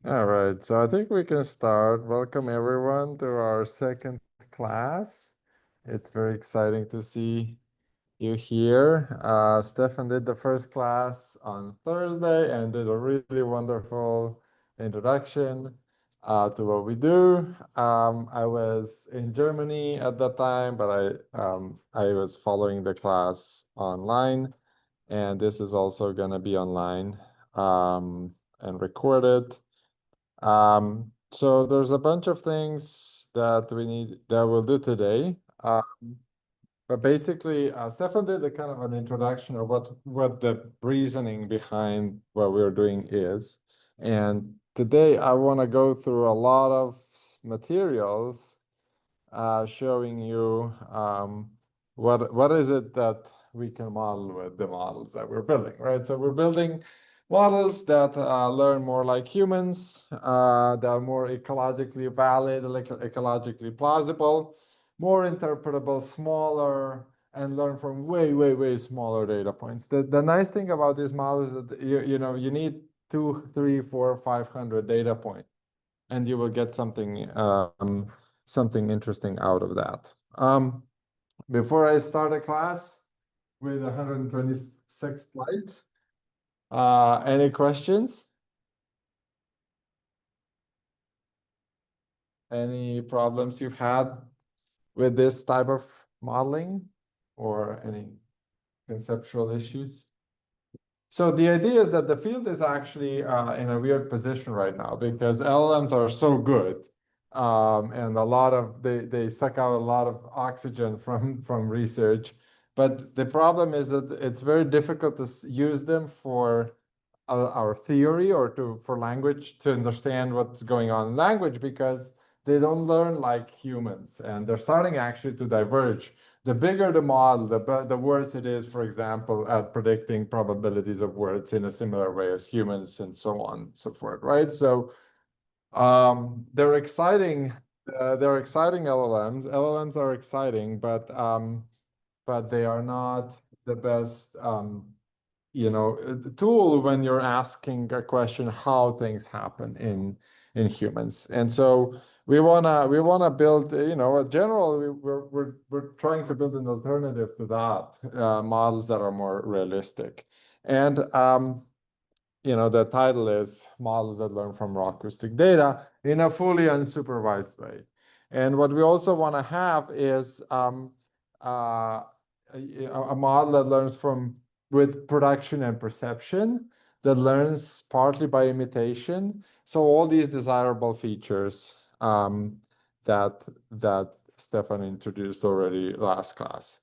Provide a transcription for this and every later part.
All right, so I think we can start. Welcome everyone to our second class. It's very exciting to see you here. Stefan did the first class on Thursday and did a really wonderful introduction to what we do. I was in Germany at that time, but I was following the class online, and this is also going to be online and recorded. So there's a bunch of things that we'll do today. But basically, Stefan did a kind of an introduction of what the reasoning behind what we're doing is. And today I want to go through a lot of materials showing you what is it that we can model with the models that we're building, right? So we're building models that learn more like humans, that are more ecologically valid, ecologically plausible, more interpretable, smaller, and learn from way smaller data points. The nice thing about these models is that you need 2, 3, 4, 500 data points, and you will get something interesting out of that. Before I start a class with 126 slides, any questions? Any problems you've had with this type of modeling or any conceptual issues? So the idea is that the field is actually in a weird position right now because LLMs are so good, and they suck out a lot of oxygen from research. But the problem is that it's very difficult to use them for our theory or for language to understand what's going on in language because they don't learn like humans, and they're starting actually to diverge. The bigger the model, the worse it is, for example, at predicting probabilities of words in a similar way as humans and so on and so forth, right? So they're exciting. They're exciting LLMs. LLMs are exciting, but they are not the best tool when you're asking a question how things happen in humans. And so we wanna build a general. We're trying to build an alternative to that, models that are more realistic. And the title is models that learn from raw acoustic data in a fully unsupervised way. And what we also want to have is a model that learns with production and perception, that learns partly by imitation. So all these desirable features that Stefan introduced already last class.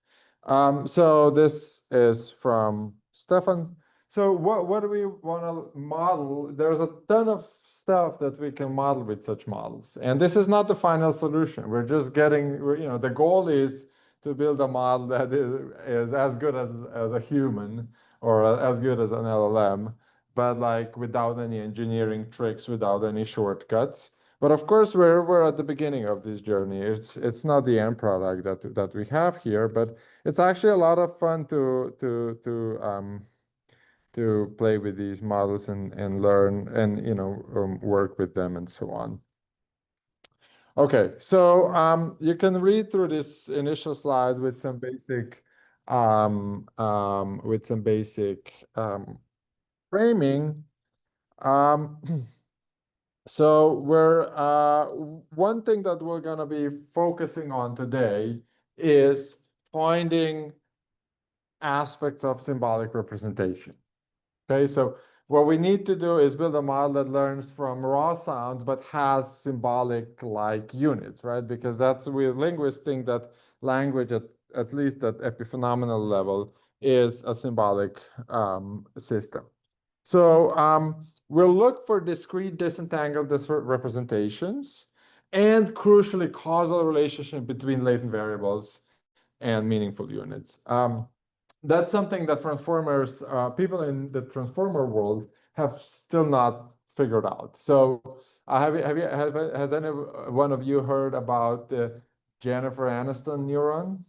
So this is from Stefan. So what do we want to model? There's a ton of stuff that we can model with such models. And this is not the final solution. We're just the goal is to build a model that is as good as a human or as good as an LLM, but like without any engineering tricks, without any shortcuts. But of course, we're at the beginning of this journey. It's not the end product that we have here, but it's actually a lot of fun to play with these models and learn and work with them and so on. Okay, so you can read through this initial slide with some basic framing. So one thing that we're going to be focusing on today is finding aspects of symbolic representation. Okay, so what we need to do is build a model that learns from raw sounds but has symbolic-like units, right? Because we linguists think that language, at least at epiphenomenal level, is a symbolic system. So we'll look for discrete disentangled representations and crucially causal relationship between latent variables and meaningful units. That's something that transformers, people in the transformer world have still not figured out. So has any one of you heard about the Jennifer Aniston neuron?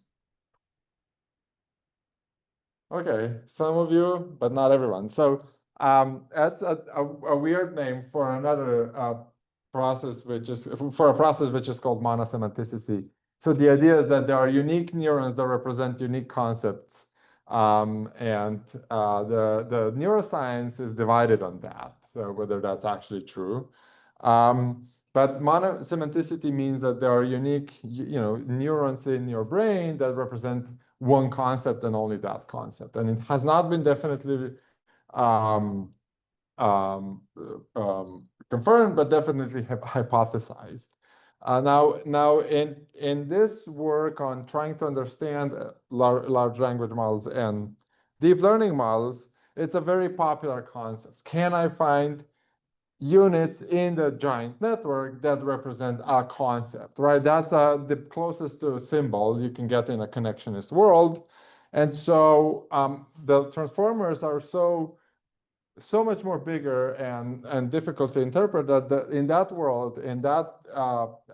Okay, some of you, but not everyone. So That's a weird name for another process, which is for a process which is called monosemanticity. So the idea is that there are unique neurons that represent unique concepts, and the neuroscience is divided on that. So whether that's actually true. But monosemanticity means that there are unique, neurons in your brain that represent one concept and only that concept. And it has not been definitely um, confirmed, but definitely hypothesized. Now in this work on trying to understand large language models and deep learning models, it's a very popular concept. Can I find units in the giant network that represent a concept, right? That's the closest to a symbol you can get in a connectionist world. And so the transformers are so much more bigger and difficult to interpret that in that world, in that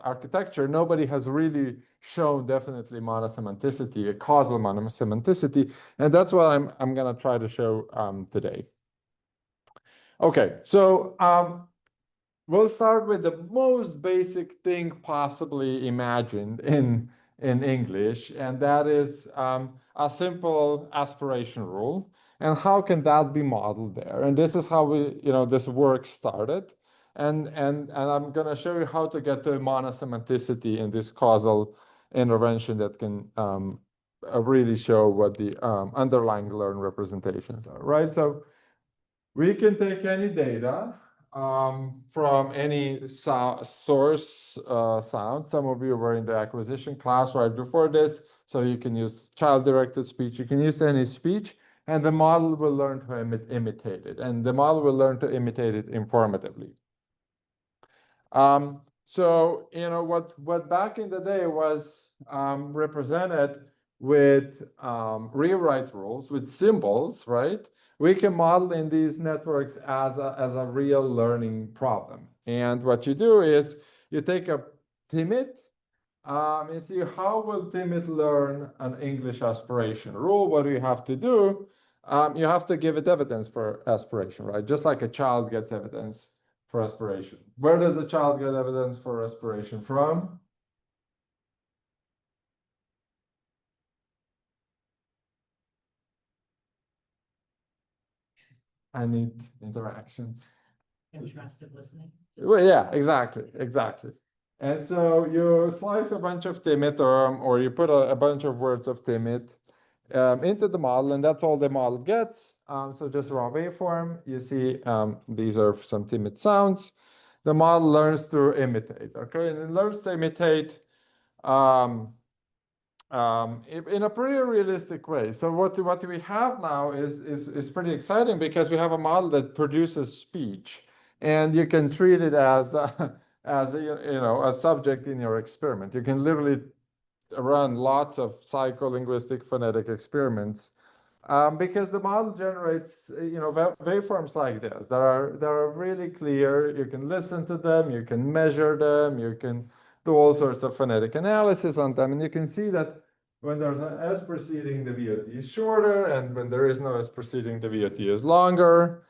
architecture, nobody has really shown definitely monosemanticity, a causal monosemanticity. And that's what I'm going to try to show today. Okay, so we'll start with the most basic thing possibly imagined in English, and that is a simple aspiration rule. And how can that be modeled there? And this is how this work started. And I'm going to show you how to get to monosemanticity in this causal intervention that can really show what the underlying learned representations are, right? So we can take any data from any source sound. Some of you were in the acquisition class right before this, so you can use child-directed speech. You can use any speech, and the model will learn to imitate it, and the model will learn to imitate it informatively. So what back in the day was represented with rewrite rules, with symbols, right? We can model in these networks as a real learning problem. And what you do is you take a timid, and see how will timid learn an English aspiration rule. What do you have to do? You have to give it evidence for aspiration, right? Just like a child gets evidence for aspiration. Where does a child get evidence for aspiration from? I need interactions. Interested listening. Well, yeah, exactly. And so you slice a bunch of timid or you put a bunch of words of timid into the model, and that's all the model gets. So just raw waveform, you see these are some timid sounds. The model learns to imitate, okay? And it learns to imitate in a pretty realistic way. So what we have now is pretty exciting because we have a model that produces speech, and you can treat it as a subject in your experiment. You can literally run lots of psycholinguistic phonetic experiments because the model generates waveforms like this that are really clear. You can listen to them, you can measure them, you can do all sorts of phonetic analysis on them, and you can see that when there's an S preceding, the VOT is shorter, and when there is no S preceding, the VOT is longer.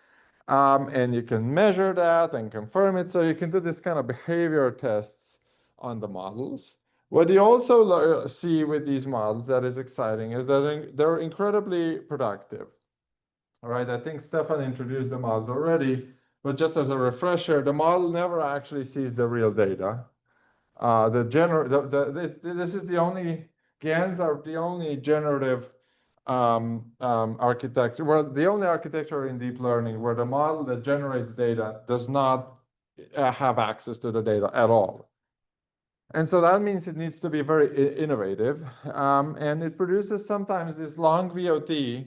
And you can measure that and confirm it. So you can do this kind of behavior tests on the models. What you also see with these models that is exciting is that they're incredibly productive. All right, I think Stefan introduced the models already, but just as a refresher, the model never actually sees the real data. This is the only, GANs are the only generative architecture, well, the only architecture in deep learning where the model that generates data does not have access to the data at all. And so that means it needs to be very innovative. And it produces sometimes this long VOT,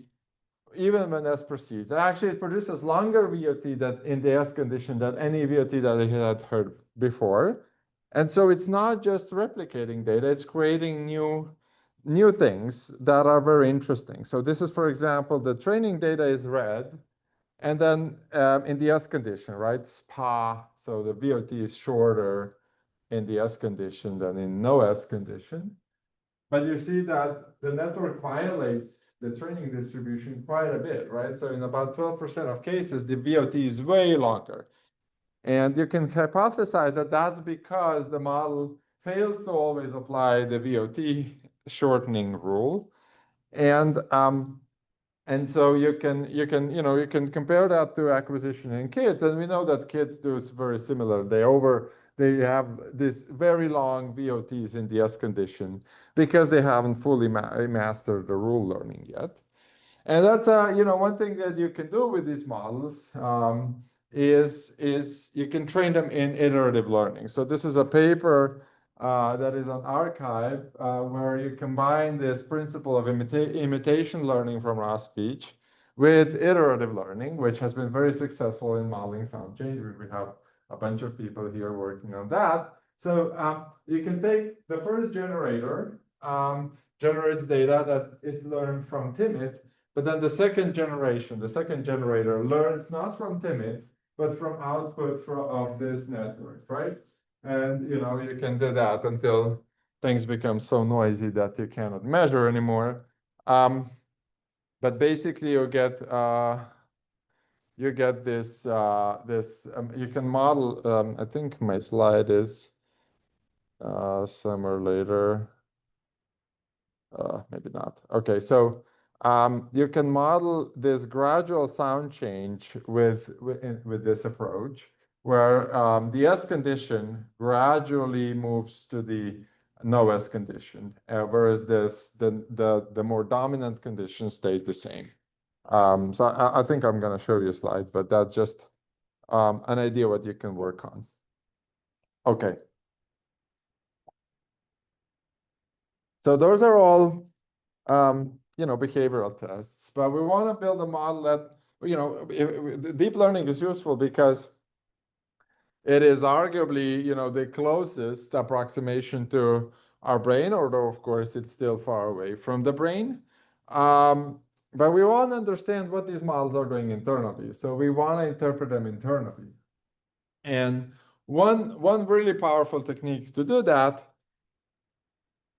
even when S proceeds. Actually, it produces longer VOT that in the S condition than any VOT that it had heard before. And so it's not just replicating data, it's creating new things that are very interesting. So this is, for example, the training data is red, and then in the S condition, right, SPA, so the VOT is shorter in the S condition than in no S condition. But you see that the network violates the training distribution quite a bit, right? So in about 12% of cases, the VOT is way longer. And you can hypothesize that that's because the model fails to always apply the VOT shortening rule. And so you can compare that to acquisition in kids, and we know that kids do very similar. They have this very long VOTs in the S condition because they haven't fully mastered the rule learning yet. And that's one thing that you can do with these models is you can train them in iterative learning. So this is a paper that is on arXiv where you combine this principle of imitation learning from raw speech with iterative learning, which has been very successful in modeling sound change. We have a bunch of people here working on that. So you can take the first generator, generates data that it learned from timid, but then the second generator learns not from timid, but from output of this network, right? And you can do that until things become so noisy that you cannot measure anymore. But basically, you get this you can model. I think my slide is somewhere later. Maybe not. Okay, so you can model this gradual sound change with this approach, where the S condition gradually moves to the no S condition, whereas the more dominant condition stays the same. So I think I'm going to show you a slide, but that's just an idea what you can work on. Okay. So those are all behavioral tests, but we want to build a model that, deep learning is useful because it is arguably, the closest approximation to our brain, although of course it's still far away from the brain. But we want to understand what these models are doing internally. So we want to interpret them internally. And one really powerful technique to do that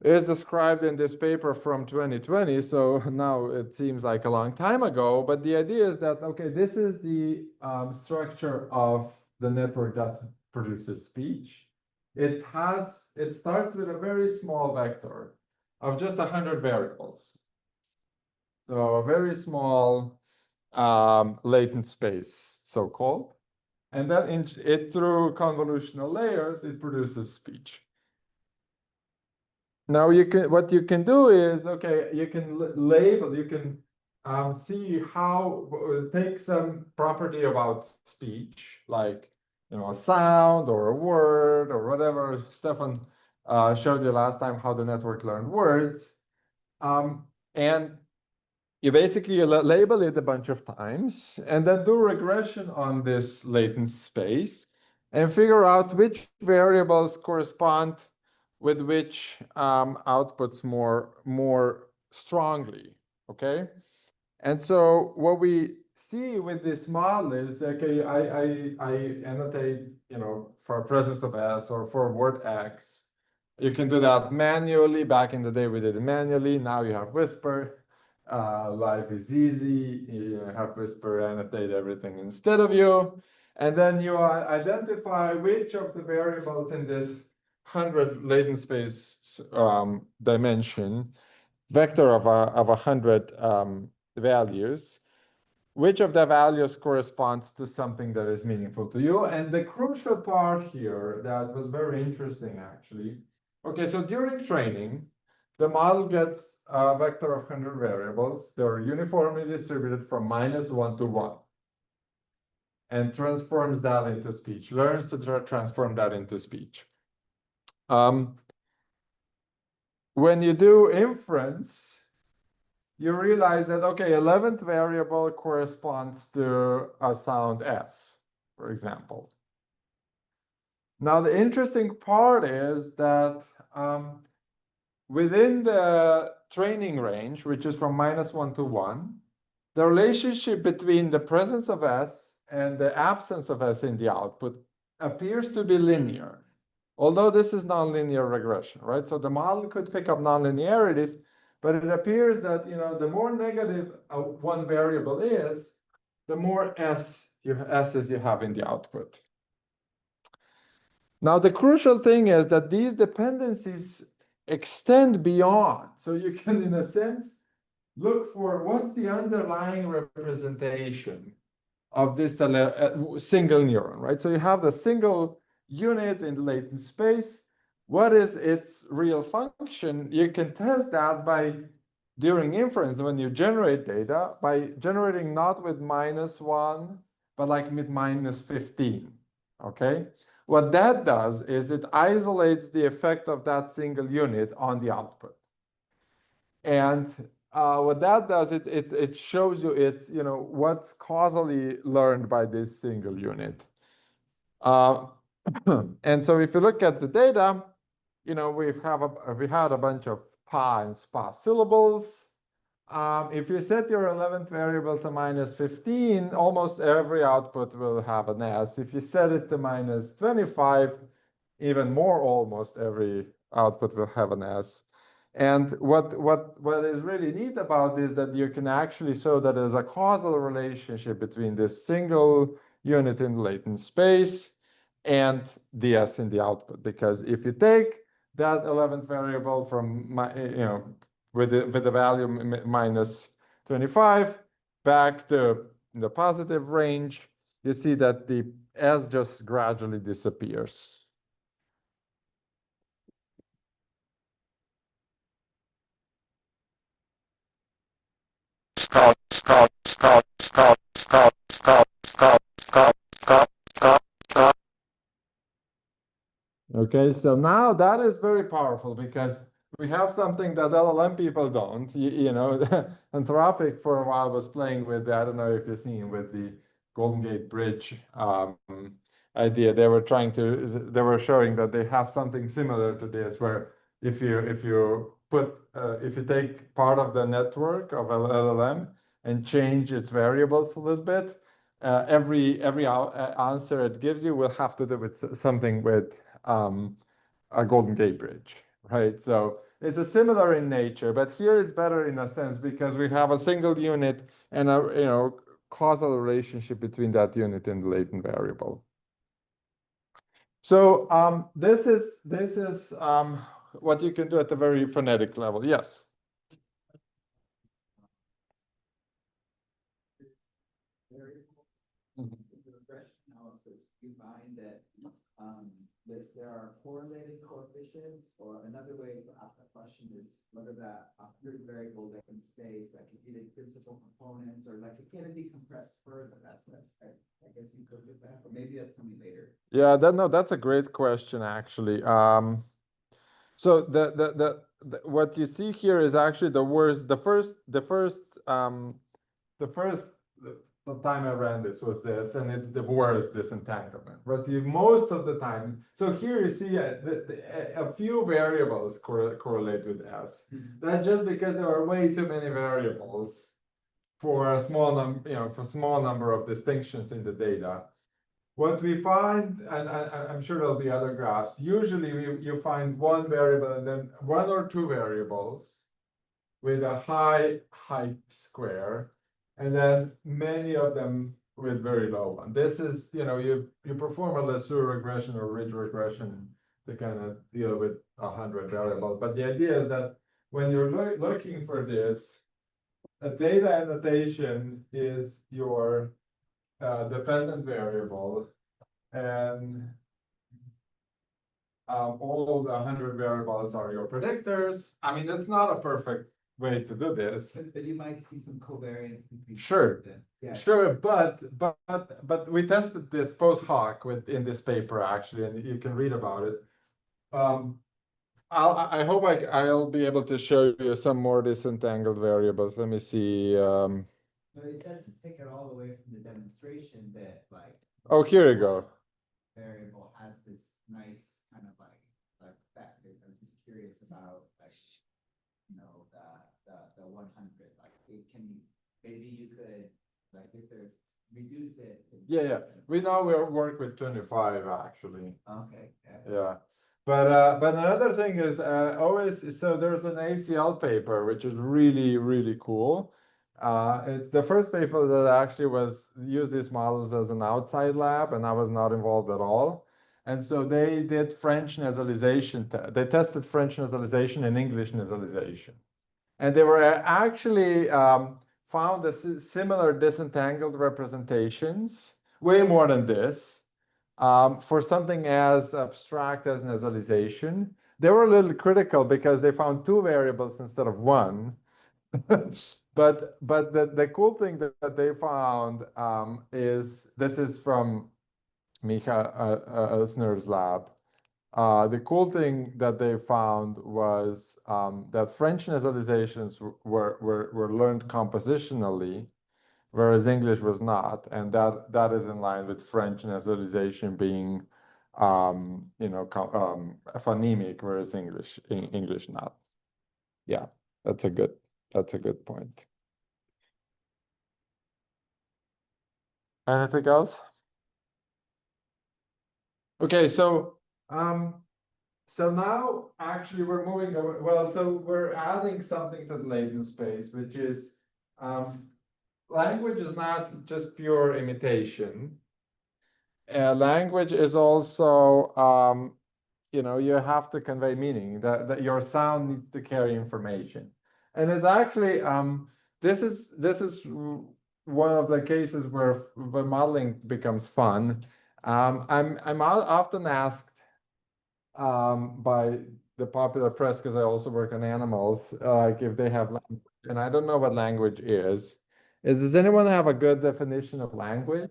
is described in this paper from 2020. So now it seems like a long time ago, but the idea is that, okay, this is the structure of the network that produces speech. It starts with a very small vector of just 100 variables. So a very small latent space, so-called. And then through convolutional layers, it produces speech. Now what you can do is, okay, you can label, you can see how, take some property about speech, like, a sound or a word or whatever. Stefan showed you last time how the network learned words. And you basically label it a bunch of times and then do regression on this latent space and figure out which variables correspond with which outputs more strongly, okay? And so what we see with this model is, okay, I annotate, for presence of S or for word X. You can do that manually. Back in the day, we did it manually. Now you have Whisper. Life is easy. You have Whisper annotate everything instead of you. And then you identify which of the variables in this 100 latent space dimension, vector of 100 values, which of the values corresponds to something that is meaningful to you. And the crucial part here that was very interesting, actually. Okay, so during training, the model gets a vector of 100 variables. They're uniformly distributed from -1 to 1. And transforms that into speech, learns to transform that into speech. When you do inference, you realize that, okay, 11th variable corresponds to a sound S, for example. Now, the interesting part is that within the training range, which is from -1 to 1, the relationship between the presence of S and the absence of S in the output appears to be linear. Although this is nonlinear regression, right? So the model could pick up nonlinearities, but it appears that, the more negative one variable is, the more S's you have in the output. Now, the crucial thing is that these dependencies extend beyond. So you can, in a sense, look for what's the underlying representation of this single neuron, right? So you have the single unit in the latent space. What is its real function? You can test that by, during inference, when you generate data, by generating not with -1, but like with -15, okay? What that does is it isolates the effect of that single unit on the output. And what that does, it shows you what's causally learned by this single unit. And so if you look at the data, we had a bunch of pa and spa syllables. If you set your 11th variable to -15, almost every output will have an S. If you set it to -25, even more, almost every output will have an S. And what is really neat about this is that you can actually show that there's a causal relationship between this single unit in latent space and the S in the output. Because if you take that 11th variable from with the value -25 back to the positive range, you see that the S just gradually disappears. Okay, so now that is very powerful because we have something that LLM people don't. Anthropic for a while was playing with, I don't know if you've seen, with the Golden Gate Bridge idea. They were showing that they have something similar to this, where if you take part of the network of LLM and change its variables a little bit, every answer it gives you will have to do with something with a Golden Gate Bridge, right? So it's a similar in nature, but here it's better in a sense because we have a single unit and a causal relationship between that unit and the latent variable. So this is what you can do at the very phonetic level. Yes. Regression analysis, you find that there are correlated coefficients, or another way to ask the question is whether that variable that can space, like either principal components, or like can it be compressed further? I guess you could do that, or maybe that's coming later. Yeah, that's a great question, actually. So what you see here is actually the time I ran this was this, and it's the worst disentanglement. But most of the time, so here you see a few variables correlate with S. That's just because there are way too many variables for a small number of distinctions in the data. What we find, and I'm sure there'll be other graphs, usually you find one variable and then one or two variables with a high height square, and then many of them with very low one. This is, you perform a lasso regression or ridge regression to kind of deal with 100 variables. But the idea is that when you're looking for this, a data annotation is your dependent variable, and all the 100 variables are your predictors. I mean, it's not a perfect way to do this. But you might see some covariance between. Sure. Yeah. Sure, but we tested this post hoc in this paper, actually, and you can read about it. I hope I'll be able to show you some more disentangled variables. Let me see. But it doesn't take it all away from the demonstration that, like. Oh, here you go. Variable has this nice kind of like that. I'm just curious about the 100. Like it can, maybe you could, like, if there's reduce it. Yeah. We now work with 25 actually. Okay. Yeah. But another thing is always, so there's an ACL paper which is really, really cool. It's the first paper that actually was used these models as an outside lab, and I was not involved at all. And so they did French nasalization. They tested French nasalization and English nasalization, and they were actually found similar disentangled representations, way more than this. For something as abstract as nasalization. They were a little critical because they found two variables instead of one. But the cool thing that they found is, this is from Micha Elsner's lab. The cool thing that they found was that French nasalizations were learned compositionally, whereas English was not, and that is in line with French nasalization being, phonemic, whereas English not. Yeah, that's a good point. Anything else? Okay, so now actually we're moving over. Well, so we're adding something to the latent space, which is language is not just pure imitation. Language is also, you have to convey meaning, that your sound needs to carry information. And it's actually, this is one of the cases where modeling becomes fun. I'm often asked by the popular press, because I also work on animals, like if they have language, and I don't know what language is. Does anyone have a good definition of language?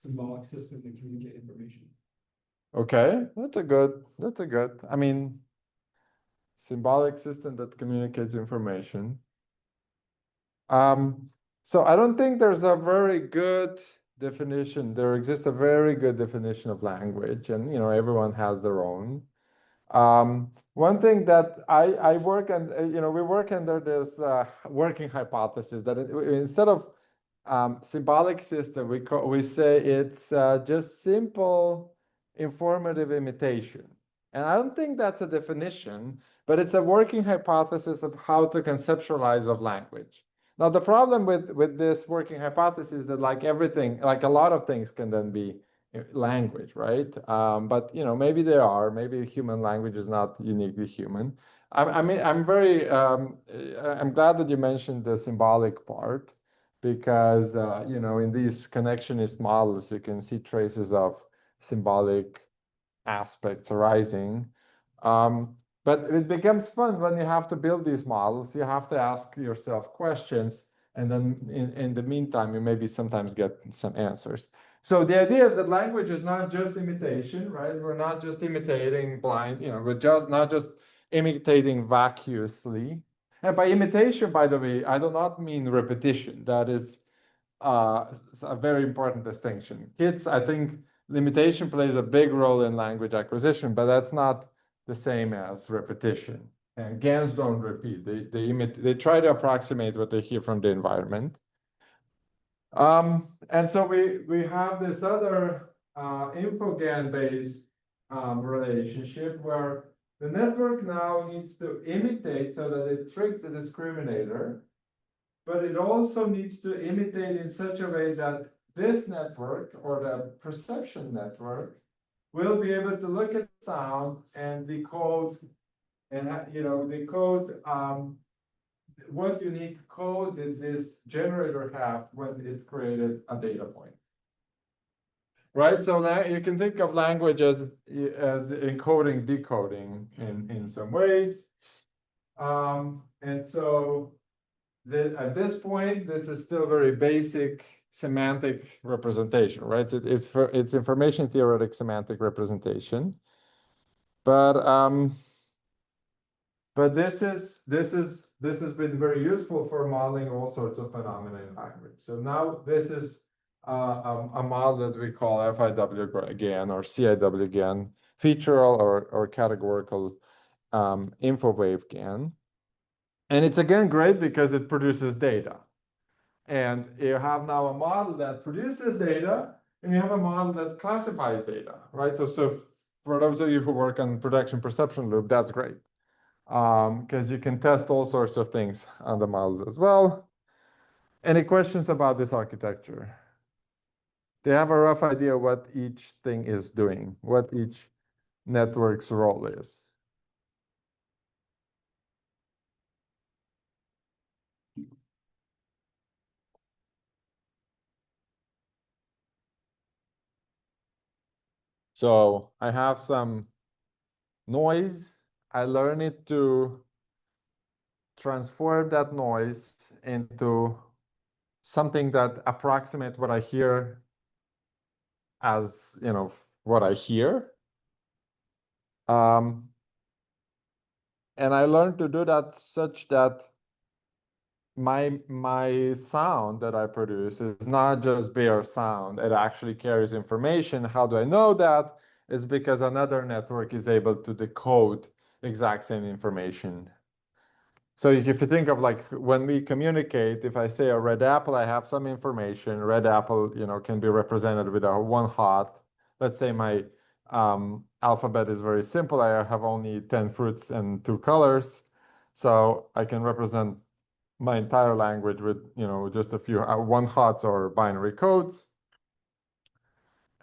Symbolic system to communicate information. Okay, that's a good, I mean, symbolic system that communicates information. So I don't think there's a very good definition. There exists a very good definition of language, and everyone has their own. One thing that I work on, we work under this working hypothesis that instead of symbolic system, we say it's just simple informative imitation. And I don't think that's a definition, but it's a working hypothesis of how to conceptualize of language. Now, the problem with this working hypothesis is that like everything, like a lot of things can then be language, right? But maybe there are, maybe human language is not uniquely human. I'm glad that you mentioned the symbolic part, because in these connectionist models you can see traces of symbolic aspects arising. But it becomes fun when you have to build these models. You have to ask yourself questions, and then in the meantime you maybe sometimes get some answers. So the idea is that language is not just imitation, right? We're not just imitating blind, we're just not just imitating vacuously. And by imitation, by the way, I do not mean repetition. That is a very important distinction. Kids, I think limitation plays a big role in language acquisition, but that's not the same as repetition. And GANs don't repeat. They try to approximate what they hear from the environment. And so we have this other InfoGAN based relationship where the network now needs to imitate so that it tricks the discriminator, but it also needs to imitate in such a way that this network, or the perception network, will be able to look at sound and decode, and decode what unique code did this generator have when it created a data point. Right, so now you can think of language as encoding, decoding in some ways. And so at this point, this is still very basic semantic representation, right? It's information theoretic semantic representation. But this has been very useful for modeling all sorts of phenomena in language. So now this is a model that we call fiwGAN or ciwGAN, featural or categorical infowave GAN. And it's again great because it produces data. And you have now a model that produces data, and you have a model that classifies data, right? So for those of you who work on production perception loop, that's great. Because you can test all sorts of things on the models as well. Any questions about this architecture? They have a rough idea what each thing is doing, what each network's role is. So I have some noise. I learn it to transform that noise into something that approximates what I hear as, what I hear. And I learned to do that such that my sound that I produce is not just bare sound. It actually carries information. How do I know that? It's because another network is able to decode exact same information. So if you think of like when we communicate, if I say a red apple, I have some information. Red apple, can be represented with a one hot. Let's say my alphabet is very simple. I have only 10 fruits and 2 colors. So I can represent my entire language with, just a few one hots or binary codes.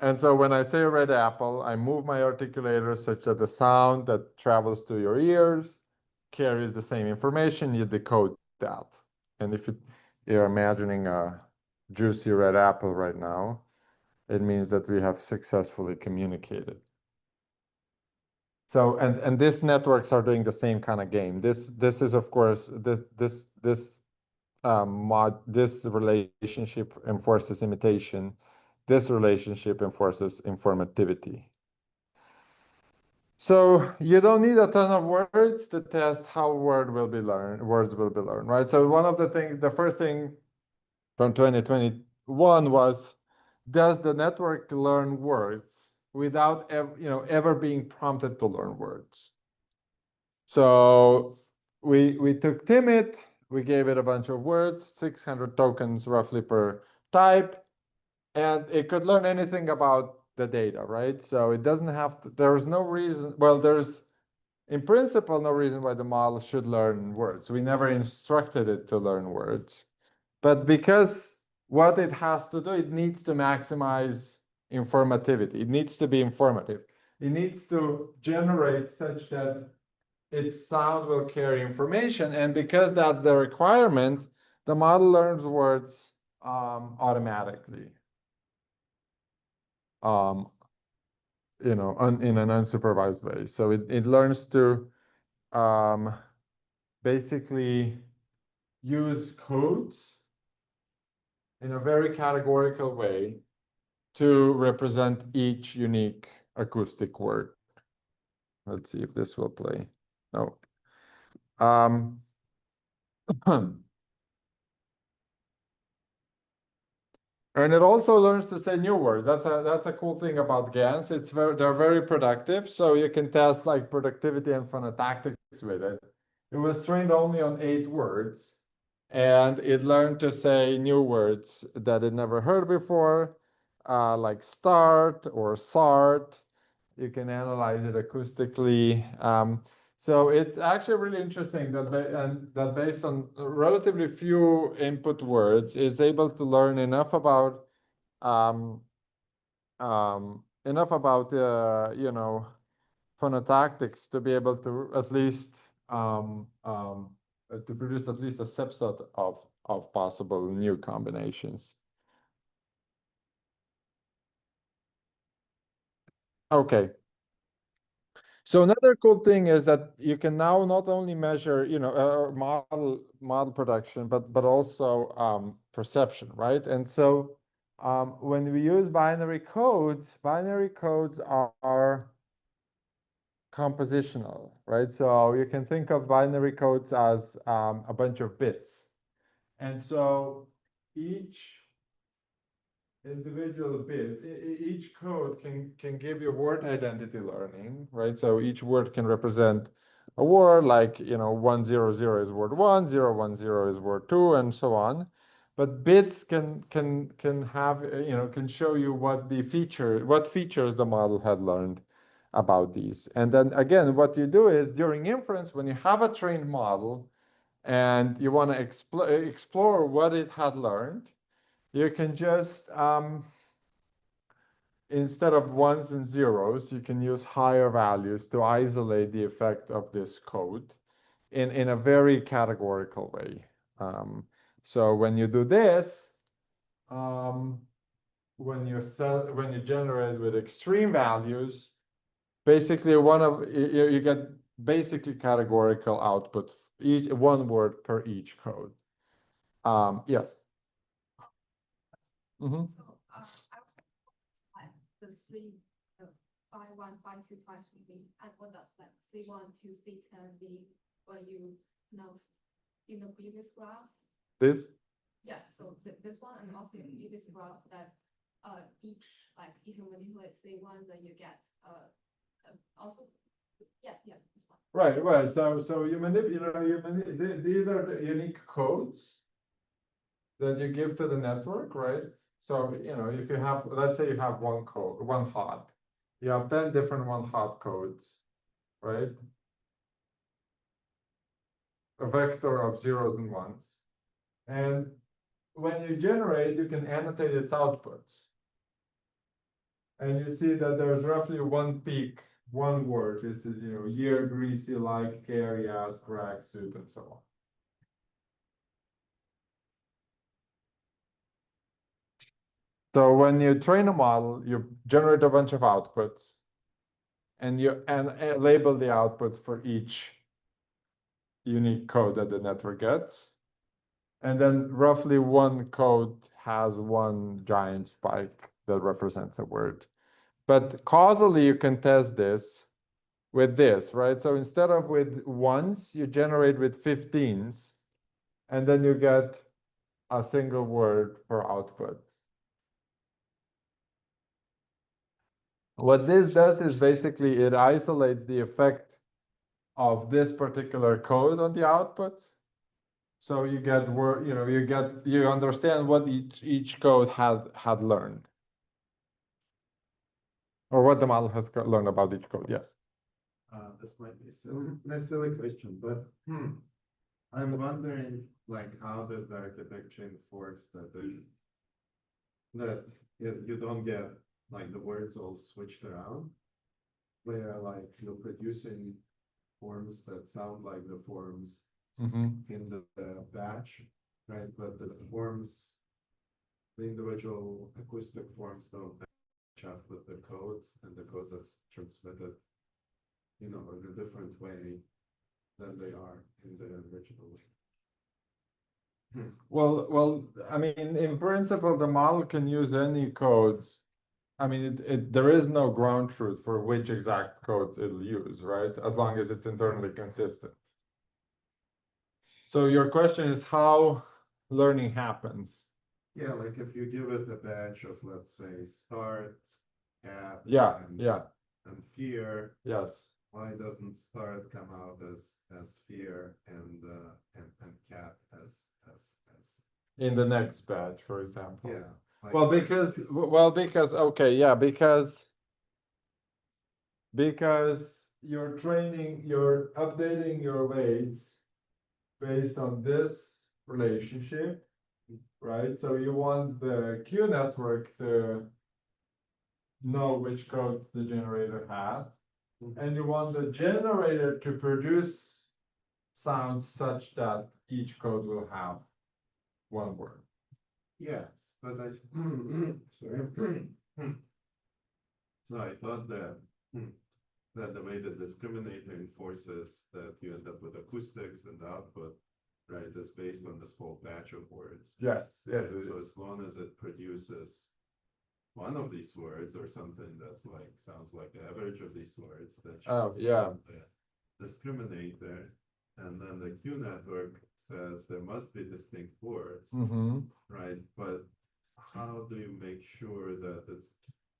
And so when I say red apple, I move my articulator such that the sound that travels to your ears carries the same information, you decode that. And if you're imagining a juicy red apple right now, it means that we have successfully communicated. So, and these networks are doing the same kind of game. This is, of course, this relationship enforces imitation. This relationship enforces informativity. So you don't need a ton of words to test how words will be learned, right? So one of the first thing from 2021 was, does the network learn words without ever being prompted to learn words? So we took Timid, we gave it a bunch of words, 600 tokens roughly per type, and it could learn anything about the data, right? So it doesn't have to, there's no reason, well, there's in principle no reason why the model should learn words. We never instructed it to learn words. But because what it has to do, it needs to maximize informativity. It needs to be informative. It needs to generate such that its sound will carry information. And because that's the requirement, the model learns words automatically. In an unsupervised way. So it learns to basically use codes in a very categorical way to represent each unique acoustic word. Let's see if this will play. No. And it also learns to say new words. That's a cool thing about GANs. They're very productive. So you can test like productivity and phonotactics with it. It was trained only on 8 words, and it learned to say new words that it never heard before, like start or sart. You can analyze it acoustically. So it's actually really interesting that based on relatively few input words, it's able to learn enough about phonotactics to be able to at least to produce at least a subset of possible new combinations. Okay. So another cool thing is that you can now not only measure, model production, but also perception, right? And so when we use binary codes are compositional, right? So you can think of binary codes as a bunch of bits. And so each individual bit, each code can give you word identity learning, right? So each word can represent a word, like 100 is word 1, 010 is word 2, and so on. but bits can have can show you what features the model had learned about these. And then again, what you do is during inference, when you have a trained model and you want to explore what it had learned, you can just instead of ones and zeros, you can use higher values to isolate the effect of this code in a very categorical way. So when you do this, when you generate with extreme values, basically you get basically categorical output, each one word per each code. Yes. Mm-hmm. So, I the three, the 5.1, 5.2, 5.3, and what does that C1 to C10 be when you in the previous graph? This? Yeah, so this one and also the previous graph that each, like if you manipulate C1, then you get also, yeah, this one. Right. So you manipulate, these are the unique codes that you give to the network, right? So, if you have, let's say you have one code, one hot, you have 10 different one hot codes, right? A vector of zeros and ones. And when you generate, you can annotate its outputs. And you see that there's roughly one peak, one word. This is, year, greasy, like, carry, ass, drag, suit, and so on. So when you train a model, you generate a bunch of outputs, and you label the outputs for each unique code that the network gets. And then roughly one code has one giant spike that represents a word. But causally, you can test this with this, right? So instead of with ones, you generate with 15s, and then you get a single word per output. What this does is basically it isolates the effect of this particular code on the output. So you get you understand what each code had learned, or what the model has learned about each code. Yes. This might be a silly question, but I'm wondering, like, how does the architecture enforce that you don't get like the words all switched around, where like you're producing forms that sound like the forms in the batch, right? But the individual acoustic forms don't match up with the codes, and the codes that's transmitted, in a different way than they are in the original way. Well, I mean, in principle, the model can use any codes. I mean, there is no ground truth for which exact code it'll use, right? As long as it's internally consistent. So your question is how learning happens. Yeah, like if you give it a batch of, let's say, start, cat, Yeah, and fear, yes. why doesn't start come out as fear and cat as In the next batch, for example. yeah? Like, Well, because okay, yeah, because you're updating your weights based on this relationship, right? So you want the Q network to know which code the generator had, and you want the generator to produce sounds such that each code will have one word. yes, but sorry. So I thought that the way the discriminator enforces that you end up with acoustics and the output, right, is based on this whole batch of words. Yes, yes. Right? So as long as it produces one of these words or something that's like sounds like the average of these words, that should be the discriminator, and then the Q network says there must be distinct words, right? But how do you make sure that it's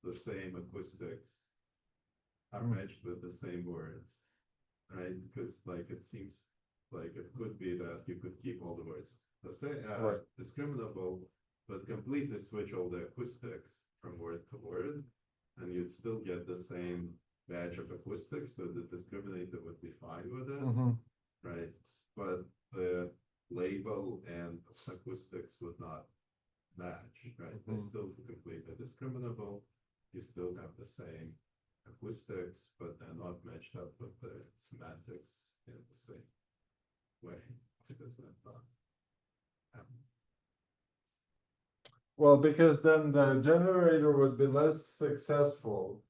the same acoustics are matched with the same words, right? Because like it seems like it could be that you could keep all the words let's say, Right. discriminable, but completely switch all the acoustics from word to word, and you'd still get the same batch of acoustics, so the discriminator would be fine with it, Mhm. right? But the label and acoustics would not match, right? They're Mhm. still completely discriminable. You still have the same acoustics, but they're not matched up with the semantics in the same way, because they're not. Well, because then the generator would be less successful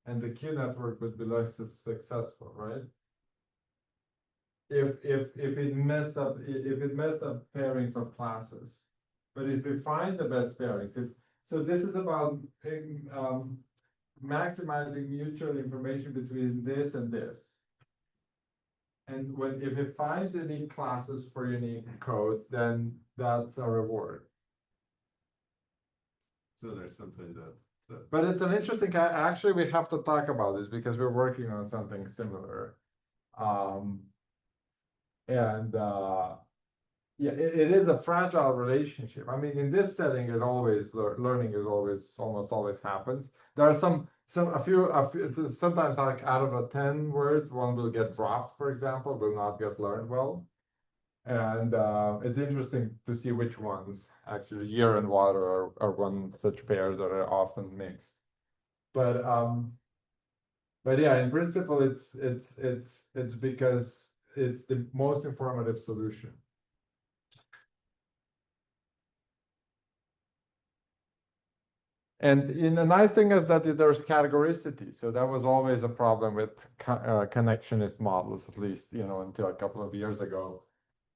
and the Q network would be less successful, right? If it messed up, if it messed up pairings of classes. But if we find the best pairings, so this is about maximizing mutual information between this and this. And if it finds unique classes for unique codes, then that's a reward. So there's something that But it's an interesting, actually, we have to talk about this because we're working on something similar. Yeah, it is a fragile relationship. I mean, in this setting, it always, learning is always, almost always happens. There are a few, sometimes like out of 10 words, one will get dropped, for example, will not get learned well. And it's interesting to see which ones, actually, year and water are one such pair that are often mixed. But yeah, in principle, it's because it's the most informative solution. And the nice thing is that there's categoricity. So that was always a problem with connectionist models, at least, until a couple of years ago,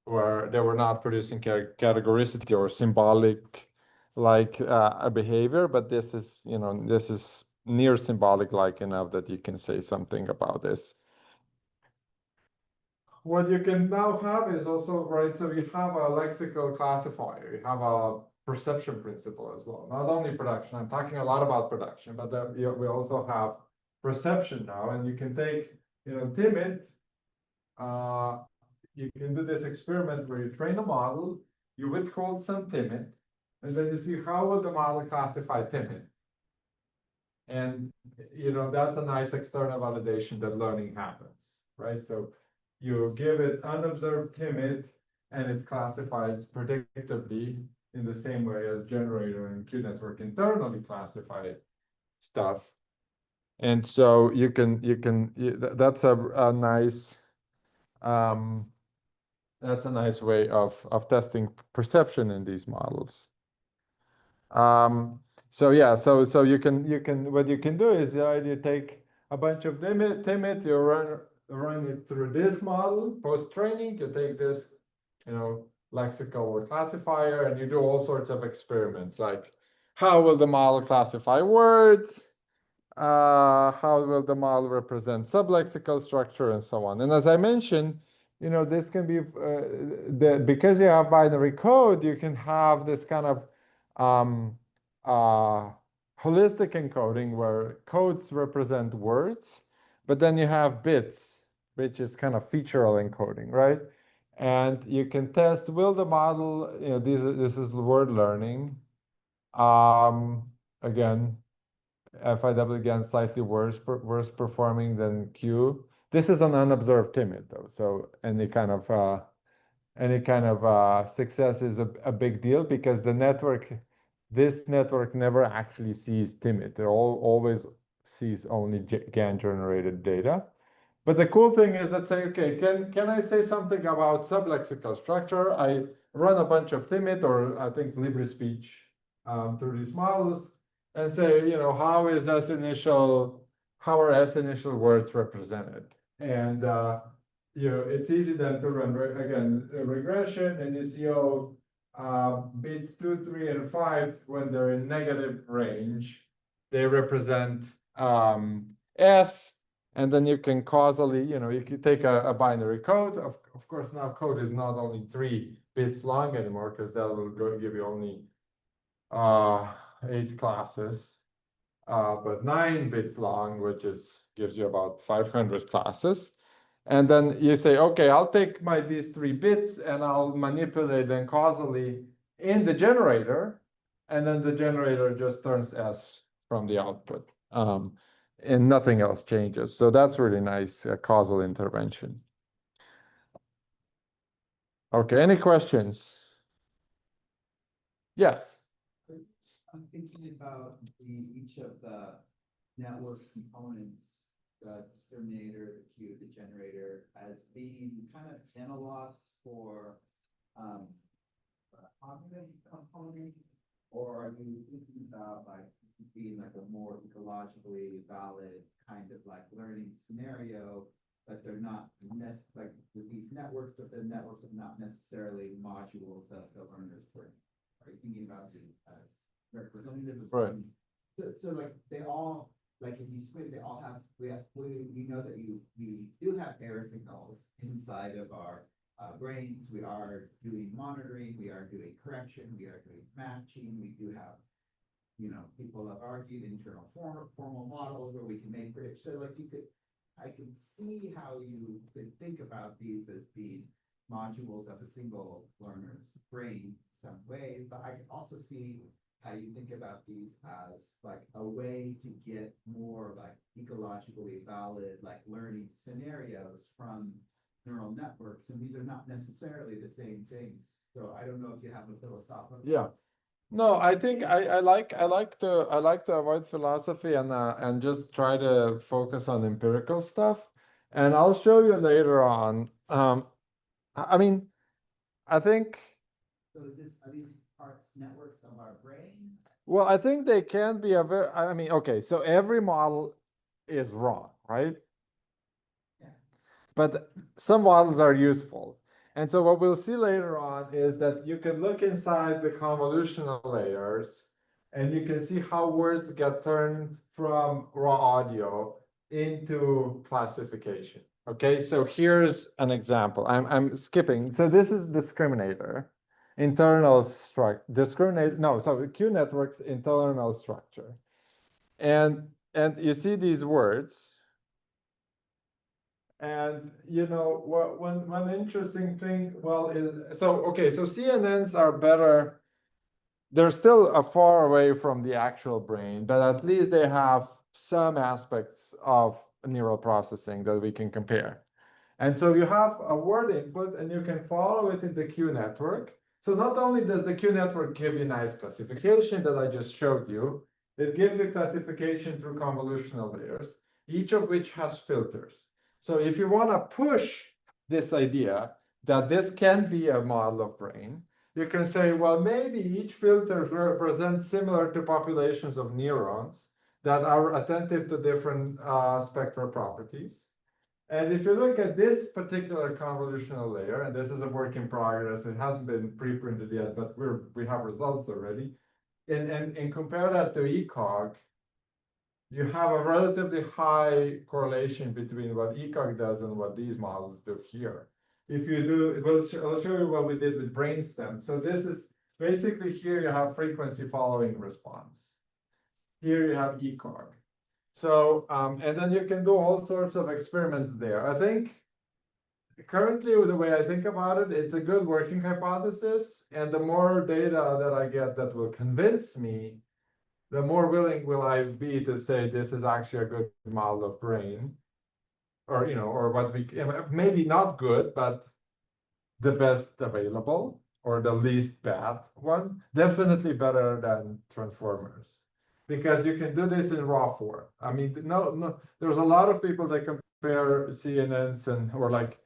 where they were not producing categoricity or symbolic like a behavior. But this is, this is near symbolic like enough that you can say something about this. What you can now have is also, right, so you have a lexical classifier, you have a perception principle as well, not only production. I'm talking a lot about production, but we also have perception now, and you can take, timid, you can do this experiment where you train a model, you withhold some timid, and then you see how will the model classify timid. And, that's a nice external validation that learning happens, right? So you give it unobserved timid, and it classifies predictably in the same way as generator and Q network internally classify stuff. And so that's a nice way of testing perception in these models. So yeah, so you can what you can do is you take a bunch of timid, you run it through this model post-training, you take this, lexical classifier, and you do all sorts of experiments, like how will the model classify words, how will the model represent sublexical structure, and so on. And as I mentioned, this can be because you have binary code, you can have this kind of holistic encoding where codes represent words, but then you have bits, which is kind of featural encoding, right? And you can test, will the model, this is word learning. Again, fiwGAN slightly worse performing than Q. This is an unobserved timid though, so any kind of success is a big deal, because this network never actually sees timid. It always sees only GAN generated data. But the cool thing is that say, okay, can I say something about sublexical structure? I run a bunch of timid, or I think LibreSpeech, through these models, and say, how are S initial words represented? And it's easy then to run again a regression, and you see bits 2, 3, and 5, when they're in negative range, they represent S. And then you can causally, you can take a binary code. Of course, now code is not only 3 bits long anymore, because that will give you only 8 classes, but 9 bits long, which gives you about 500 classes. And then you say, okay, I'll take these 3 bits and I'll manipulate them causally in the generator. And then the generator just turns S from the output. And nothing else changes. So that's really nice causal intervention. Okay, any questions? Yes. I'm thinking about each of the network components, the discriminator, the queue, the generator, as being kind of analogs for a cognitive component, or are you thinking about like being like a more ecologically valid kind of like learning scenario, but they're not like with these networks, but the networks are not necessarily modules of the learner's brain? Are you thinking about these as representative of Right. So like they all, like if you squint, they all have, we know that we do have error signals inside of our brains. We are doing monitoring, we are doing correction, we are doing matching, we do have, people have argued internal formal models where we can make predictions. So like I can see how you could think about these as being modules of a single learner's brain some way, but I can also see how you think about these as like a way to get more like ecologically valid like learning scenarios from neural networks, and these are not necessarily the same things. So I don't know if you have a philosophical. Yeah. No, I think I like to avoid philosophy and just try to focus on empirical stuff. And I'll show you later on. I mean, I think. So are these parts networks of our brain? Well, I think they can be okay, so every model is wrong, right? Yeah. But some models are useful. And so what we'll see later on is that you can look inside the convolutional layers and you can see how words get turned from raw audio into classification. Okay, so here's an example. I'm skipping. So this is discriminator, internal structure, Q network's internal structure. And you see these words. And one interesting thing, is so CNNs are better. They're still far away from the actual brain, but at least they have some aspects of neural processing that we can compare. And so you have a word input and you can follow it in the Q network. So not only does the Q network give you nice classification that I just showed you, it gives you classification through convolutional layers, each of which has filters. So if you want to push this idea that this can be a model of brain, you can say, well, maybe each filter represents similar to populations of neurons that are attentive to different spectral properties. And if you look at this particular convolutional layer, and this is a work in progress, it hasn't been pre-printed yet, but we have results already, and compare that to ECOG, you have a relatively high correlation between what ECOG does and what these models do here. If you do, I'll show you what we did with brainstem. So this is basically, here you have frequency following response. Here you have ECOG. So, and then you can do all sorts of experiments there. I think currently, the way I think about it, it's a good working hypothesis. And the more data that I get that will convince me, the more willing will I be to say this is actually a good model of brain. Or, or what we, maybe not good, but the best available or the least bad one. Definitely better than transformers. Because you can do this in raw form. I mean, no, there's a lot of people that compare CNNs or like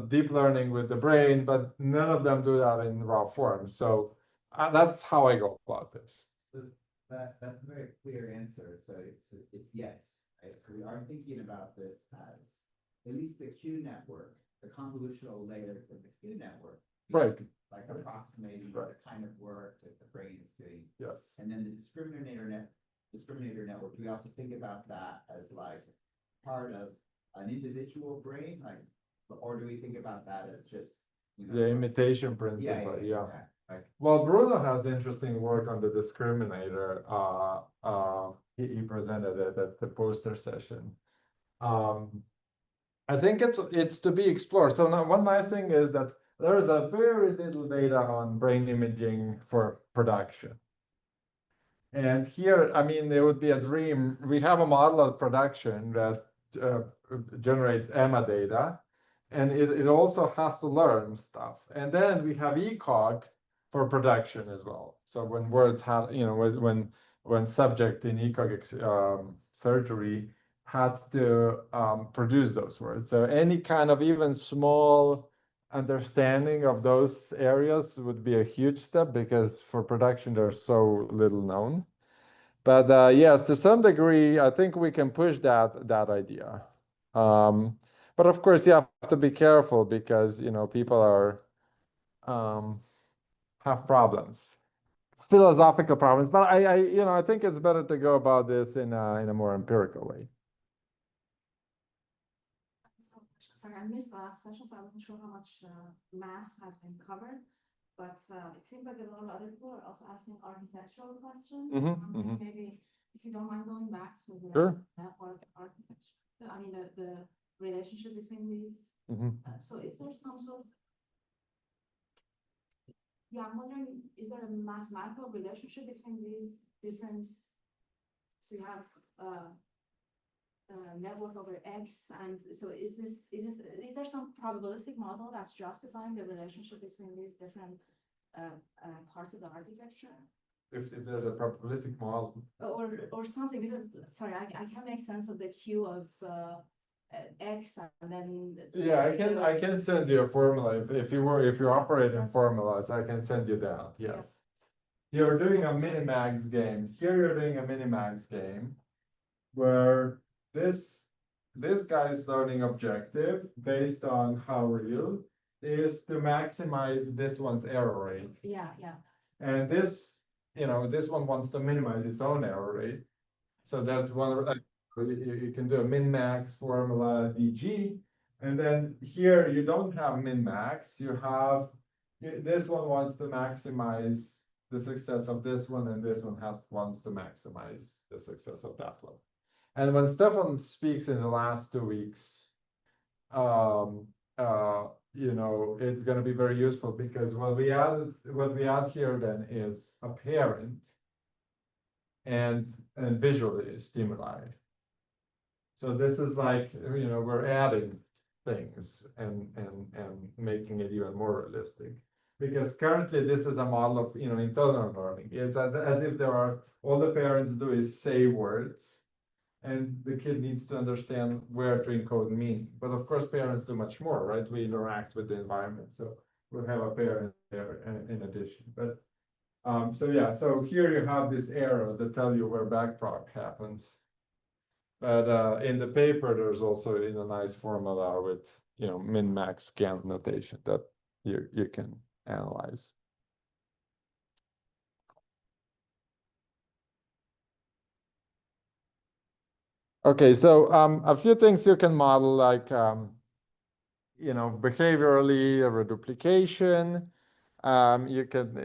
deep learning with the brain, but none of them do that in raw form. So that's how I go about this. So that's a very clear answer. So it's yes. Right? We are thinking about this as at least the Q network, the convolutional layers of the Q network. Right. Like approximating the kind of work that the brain is doing. Yes. And then the discriminator network, we also think about that as like part of an individual brain, like, or do we think about that as just the imitation principle? Yeah. Right. Well, Bruno has interesting work on the discriminator. He presented it at the poster session. I think it's to be explored. So now one nice thing is that there is a very little data on brain imaging for production. And here, I mean, it would be a dream. We have a model of production that generates EMMA data, and it also has to learn stuff. And then we have ECOG for production as well. So when words have, you know, when subject in ECOG surgery had to produce those words. So any kind of even small understanding of those areas would be a huge step, because for production they're so little known. But yes, to some degree, I think we can push that idea. But of course, you have to be careful, because you know people are have problems, philosophical problems. But I think it's better to go about this in a more empirical way. Sorry, I missed the last session, so I wasn't sure how much math has been covered. But it seems like a lot of other people are also asking architectural questions. Maybe if you don't mind going back to the Sure. network architecture. I mean, the relationship between these. So is there some sort of, yeah, I'm wondering, is there a mathematical relationship between these different, so you have network over X, and so is there some probabilistic model that's justifying the relationship between these different parts of the architecture? If there's a probabilistic model. Or something, because, sorry, I can't make sense of the queue of X and then. Yeah, I can send you a formula. If you operate in formulas, I can send you that, yes. You're doing a minimax game. Here you're doing a minimax game where this guy's learning objective based on how real is to maximize this one's error rate. Yeah. And this one wants to minimize its own error rate. So that's one, you can do a min-max formula DG. And then here you don't have min-max, you have, this one wants to maximize the success of this one, and this one wants to maximize the success of that one. And when Stefan speaks in the last 2 weeks, it's going to be very useful, because what we add here then is a parent and visually stimuli. So this is like, we're adding things and making it even more realistic. Because currently this is a model of internal learning. It's as if there are, all the parents do is say words, and the kid needs to understand where to encode meaning. But of course, parents do much more, right? We interact with the environment, so we'll have a parent there in addition. But so here you have these arrows that tell you where backprop happens. But in the paper, there's also a nice formula with min-max GAN notation that you can analyze. Okay, so a few things you can model, like behaviorally, a reduplication. You can,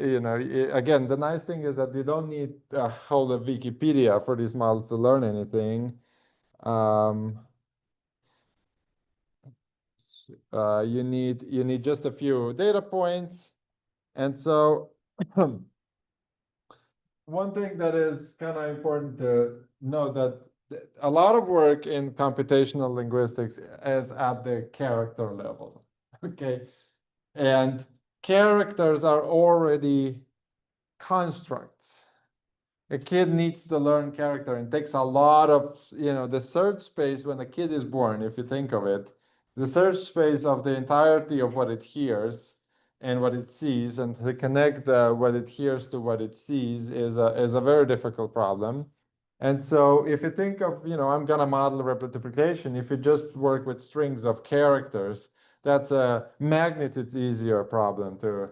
again, the nice thing is that you don't need a whole Wikipedia for these models to learn anything. You need just a few data points. And so one thing that is kind of important to know, that a lot of work in computational linguistics is at the character level, okay? And characters are already constructs. A kid needs to learn character, and takes a lot of, the search space when a kid is born, if you think of it, the search space of the entirety of what it hears and what it sees, and to connect what it hears to what it sees is a very difficult problem. And so if you think of, I'm going to model replication, if you just work with strings of characters, that's a magnitude easier problem to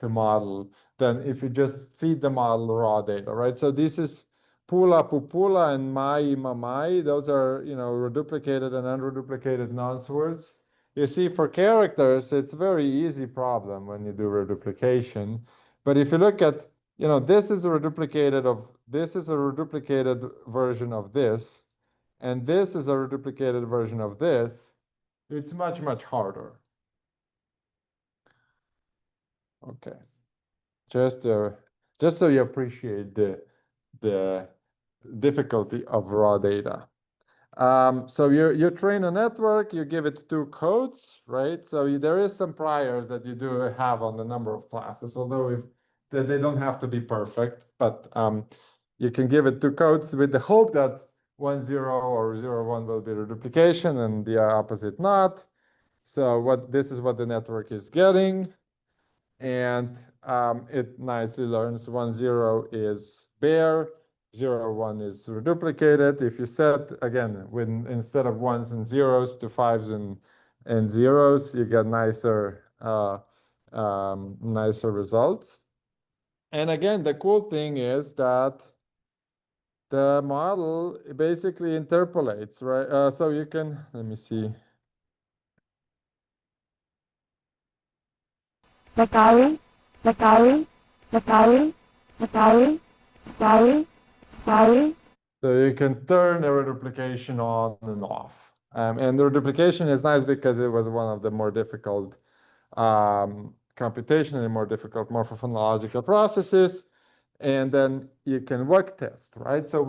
model than if you just feed the model raw data, right? So this is pula, pupula, and mai, mamai. Those are, reduplicated and unreduplicated nonce words. You see, for characters, it's a very easy problem when you do reduplication. But if you look at, this is a reduplicated version of this, and this is a reduplicated version of this. It's much, much harder. Okay. Just so you appreciate the difficulty of raw data. So you train a network, you give it 2 codes, right? So there is some priors that you do have on the number of classes, although they don't have to be perfect, but you can give it 2 codes with the hope that 1, 0 or 0, 1 will be reduplication and the opposite not. So this is what the network is getting. And it nicely learns 1, 0 is bare, 0, 1 is reduplicated. If you set, again, instead of 1s and 0s to 5s and 0s, you get nicer results. And again, the cool thing is that the model basically interpolates, right? So you can, let me see. Sorry. So you can turn the reduplication on and off. And the reduplication is nice because it was one of the more difficult computationally more difficult morphophonological processes. And then you can work test, right? So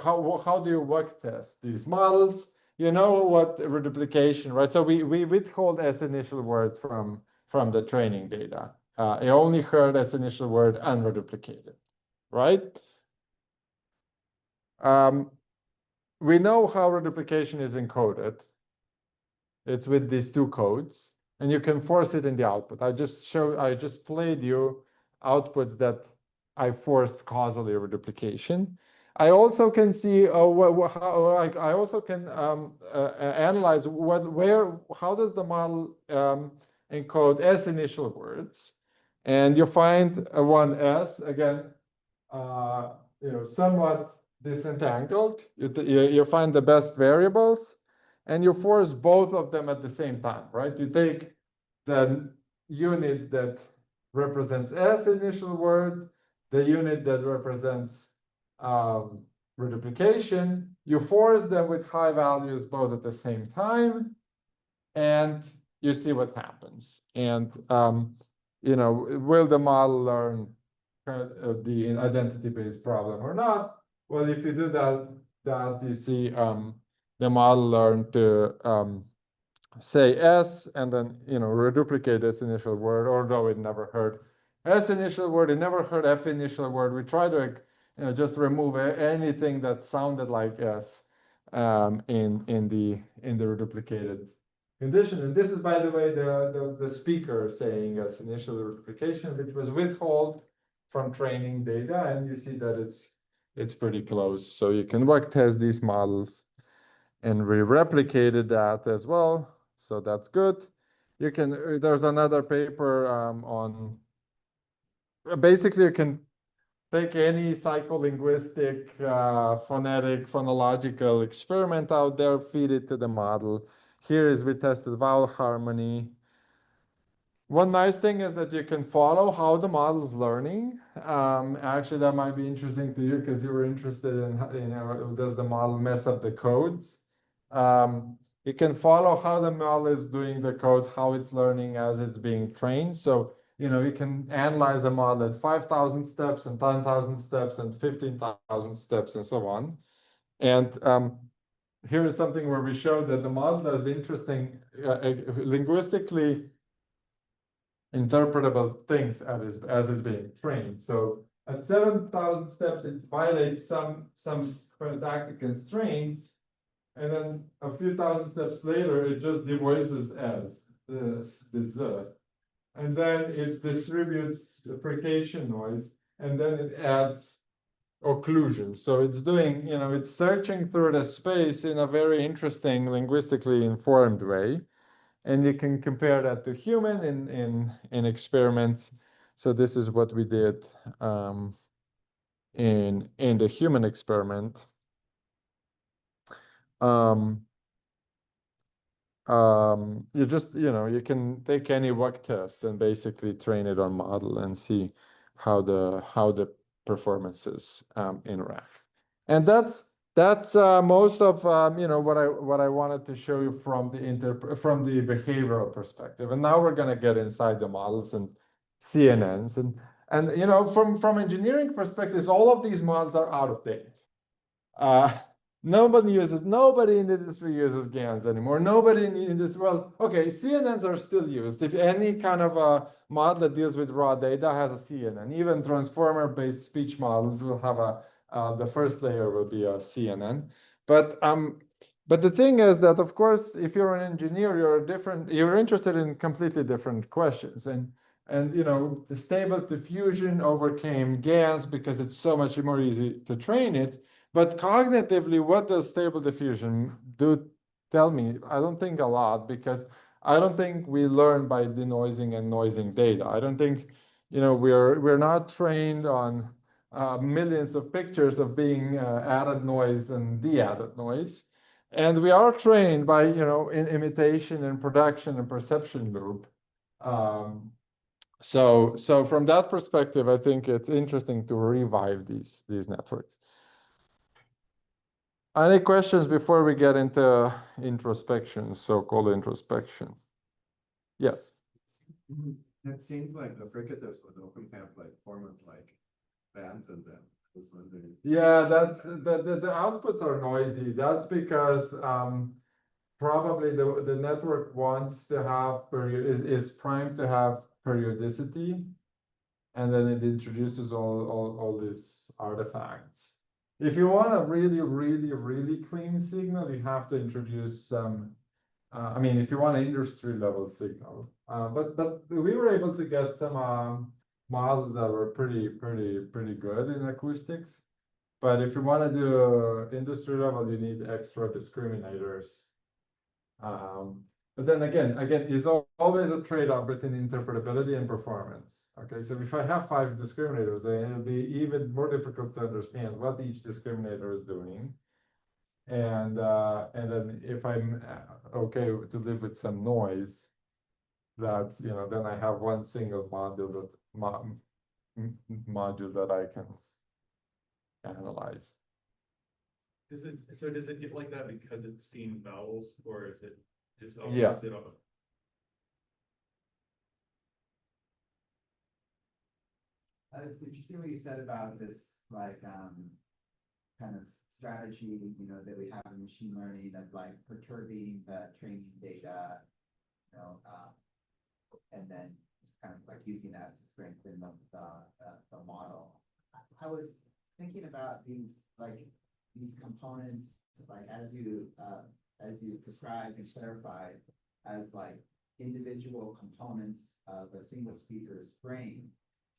how do you work test these models? You know what reduplication, right? So we withhold as initial word from the training data. It only heard as initial word unreduplicated, right? We know how reduplication is encoded. It's with these 2 codes, and you can force it in the output. I just played you outputs that I forced causally reduplication. I also can see I also can analyze how does the model encode S initial words, and you find one S again, somewhat disentangled. You find the best variables, and you force both of them at the same time, right? You take the unit that represents S initial word, the unit that represents reduplication, you force them with high values both at the same time, and you see what happens. And will the model learn the identity-based problem or not? Well, if you do that you see the model learn to say S and then reduplicate S initial word, although it never heard S initial word, it never heard F initial word. We try to just remove anything that sounded like S in the reduplicated condition. And this is, by the way, the speaker saying S initial reduplication, which was withhold from training data, and you see that it's pretty close. So you can work test these models, and we replicated that as well. So that's good. You can, there's another paper on, basically you can take any psycholinguistic, phonetic, phonological experiment out there, feed it to the model. Here is we tested vowel harmony. One nice thing is that you can follow how the model's learning. Actually, that might be interesting to you because you were interested in, does the model mess up the codes? You can follow how the model is doing the codes, how it's learning as it's being trained. So, you can analyze a model at 5,000 steps and 10,000 steps and 15,000 steps and so on. And here is something where we show that the model does interesting, linguistically interpretable things as is being trained. So at 7,000 steps, it violates some syntactic constraints, and then a few thousand steps later, it just devoices as this, and then it distributes the frication noise, and then it adds occlusion. So it's doing, it's searching through the space in a very interesting, linguistically informed way. And you can compare that to human in experiments. So this is what we did in the human experiment. You just, you can take any work test and basically train it on model and see how the performances interact. And that's That's most of what I wanted to show you from the behavioral perspective. And now we're going to get inside the models and CNNs and from engineering perspectives, all of these models are out of date. Nobody in the industry uses GANs anymore. Nobody in this, well, okay, CNNs are still used. If any kind of a model that deals with raw data has a CNN, even transformer-based speech models will have the first layer will be a CNN. But the thing is that, of course, if you're an engineer, you're interested in completely different questions. And the stable diffusion overcame GANs because it's so much more easy to train it. But cognitively, what does stable diffusion do? Tell me. I don't think a lot, because I don't think we learn by denoising and noising data. I don't think, we're not trained on millions of pictures of being added noise and de-added noise. And we are trained by, in imitation and production and perception loop. So from that perspective, I think it's interesting to revive these networks. Any questions before we get into introspection, so-called introspection? Yes. It seems like the fricatives would often have like format like bands in them. I was wondering. Yeah, that's the outputs are noisy. That's because probably the network wants to have is primed to have periodicity, and then it introduces all these artifacts. If you want a really, really, really clean signal, you have to introduce some, if you want an industry level signal. But we were able to get some models that were pretty good in acoustics. But if you want to do industry level, you need extra discriminators. But then again, it's always a trade-off between interpretability and performance. Okay, so if I have 5 discriminators, then it'll be even more difficult to understand what each discriminator is doing. And then if I'm okay to live with some noise, that's then I have one single module that I can analyze. Does it get like that because it's seeing vowels, or is it just Yeah. It's interesting what you said about this, like, kind of strategy, that we have in machine learning of like perturbing the training data, and then kind of like using that to strengthen the model. I was thinking about these components, like as you described and clarified, as like individual components of a single speaker's brain.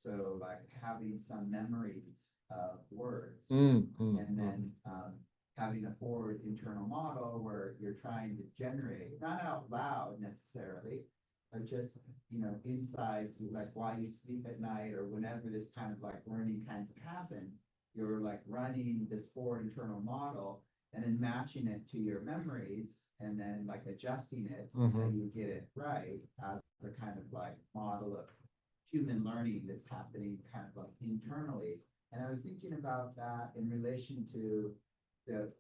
So like having some memories of words, and then having a forward internal model where you're trying to generate, not out loud necessarily, but just, inside, like while you sleep at night or whenever this kind of like learning kinds of happen, you're like running this forward internal model and then matching it to your memories and then like adjusting it so you get it right as a kind of like model of human learning that's happening kind of like internally. And I was thinking about that in relation to the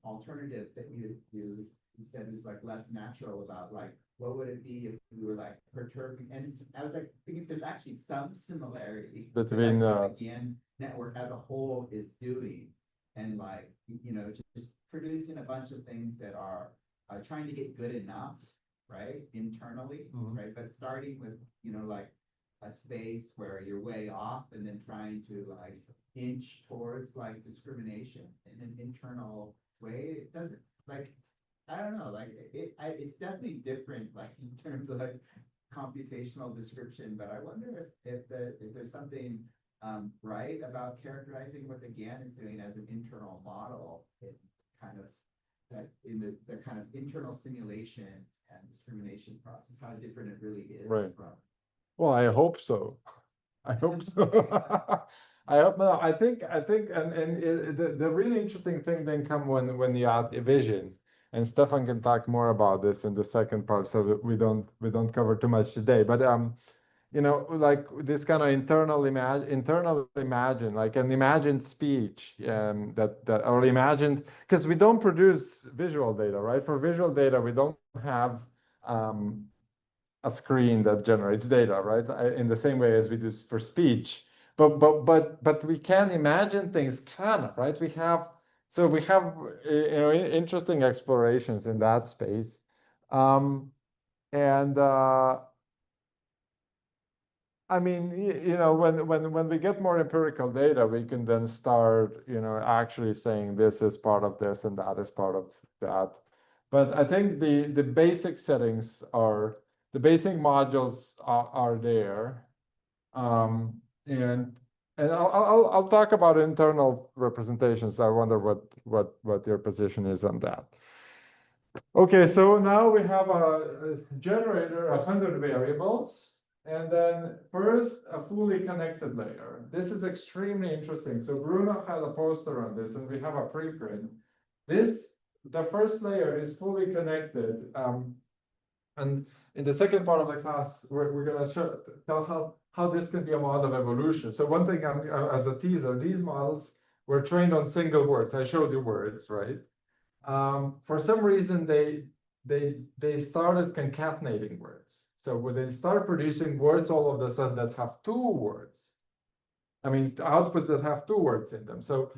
alternative that you said was like less natural, about like what would it be if we were like perturbing, and I was like thinking there's actually some similarity between the GAN network as a whole is doing, and like just producing a bunch of things that are trying to get good enough, right, internally, right, but starting with like a space where you're way off and then trying to like inch towards like discrimination in an internal way. It doesn't, like, I don't know, like it's definitely different, like in terms of like computational description, but I wonder if there's something right about characterizing what the GAN is doing as an internal model, in kind of that in the kind of internal simulation and discrimination process, how different it really is from. Well, I hope so. I hope so. I think, and the really interesting thing then come when you add a vision, and Stefan can talk more about this in the second part, so that we don't cover too much today. But you know, like this kind of internal imagine, like an imagined speech, that or imagined, because we don't produce visual data, right? For visual data, we don't have a screen that generates data, right? In the same way as we do for speech. But we can imagine things, kind of, right? We have you know, interesting explorations in that space. And I mean, you know, when we get more empirical data, we can then start, you know, actually saying this is part of this and that is part of that. But I think the basic settings are, the basic modules are there. And I'll talk about internal representations. I wonder what your position is on that. Okay, so now we have a generator, 100 variables. And then first, a fully connected layer. This is extremely interesting. So Bruno had a poster on this, and we have a preprint. The first layer is fully connected. And in the second part of the class, we're going to tell how this can be a model of evolution. So one thing, as a teaser, these models were trained on single words. I showed you words, right? For some reason, they started concatenating words. So when they start producing words all of a sudden that have two words, I mean, outputs that have two words in them. So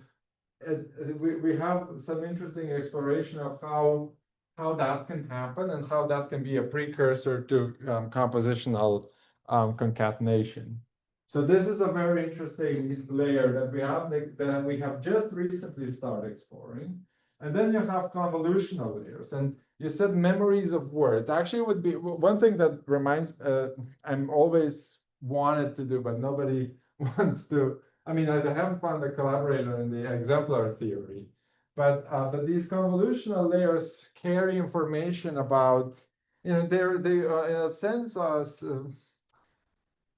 we have some interesting exploration of how that can happen and how that can be a precursor to compositional concatenation. So this is a very interesting layer that we have just recently started exploring. And then you have convolutional layers. And you said memories of words. Actually, would be one thing that reminds, I'm always wanted to do, but nobody wants to. I mean, I haven't found a collaborator in the exemplar theory. But these convolutional layers carry information about, you know, they in a sense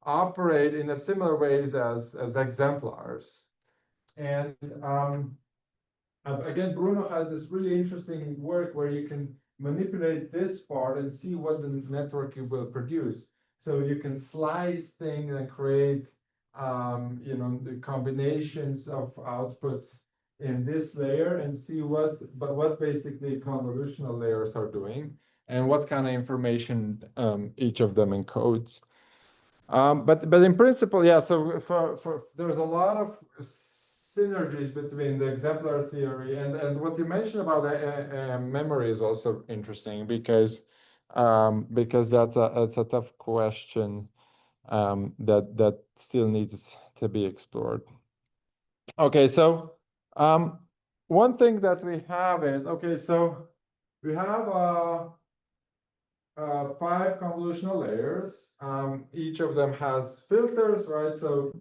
operate in a similar ways as exemplars. And again, Bruno has this really interesting work where you can manipulate this part and see what the network you will produce. So you can slice things and create, you know, the combinations of outputs in this layer and see what basically convolutional layers are doing and what kind of information each of them encodes. But in principle, yeah. So there's a lot of synergies between the exemplar theory and what you mentioned about memory is also interesting because that's a tough question that still needs to be explored. Okay, so one thing that we have is, okay, so we have 5 convolutional layers. Each of them has filters, right? So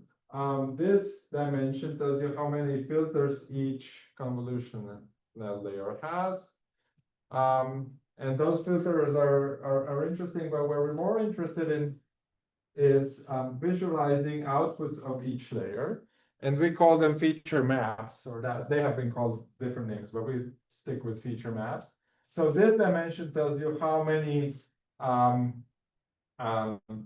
this dimension tells you how many filters each convolutional layer has. And those filters are interesting, but where we're more interested in is visualizing outputs of each layer. And we call them feature maps, or that they have been called different names, but we stick with feature maps. So this dimension tells you how many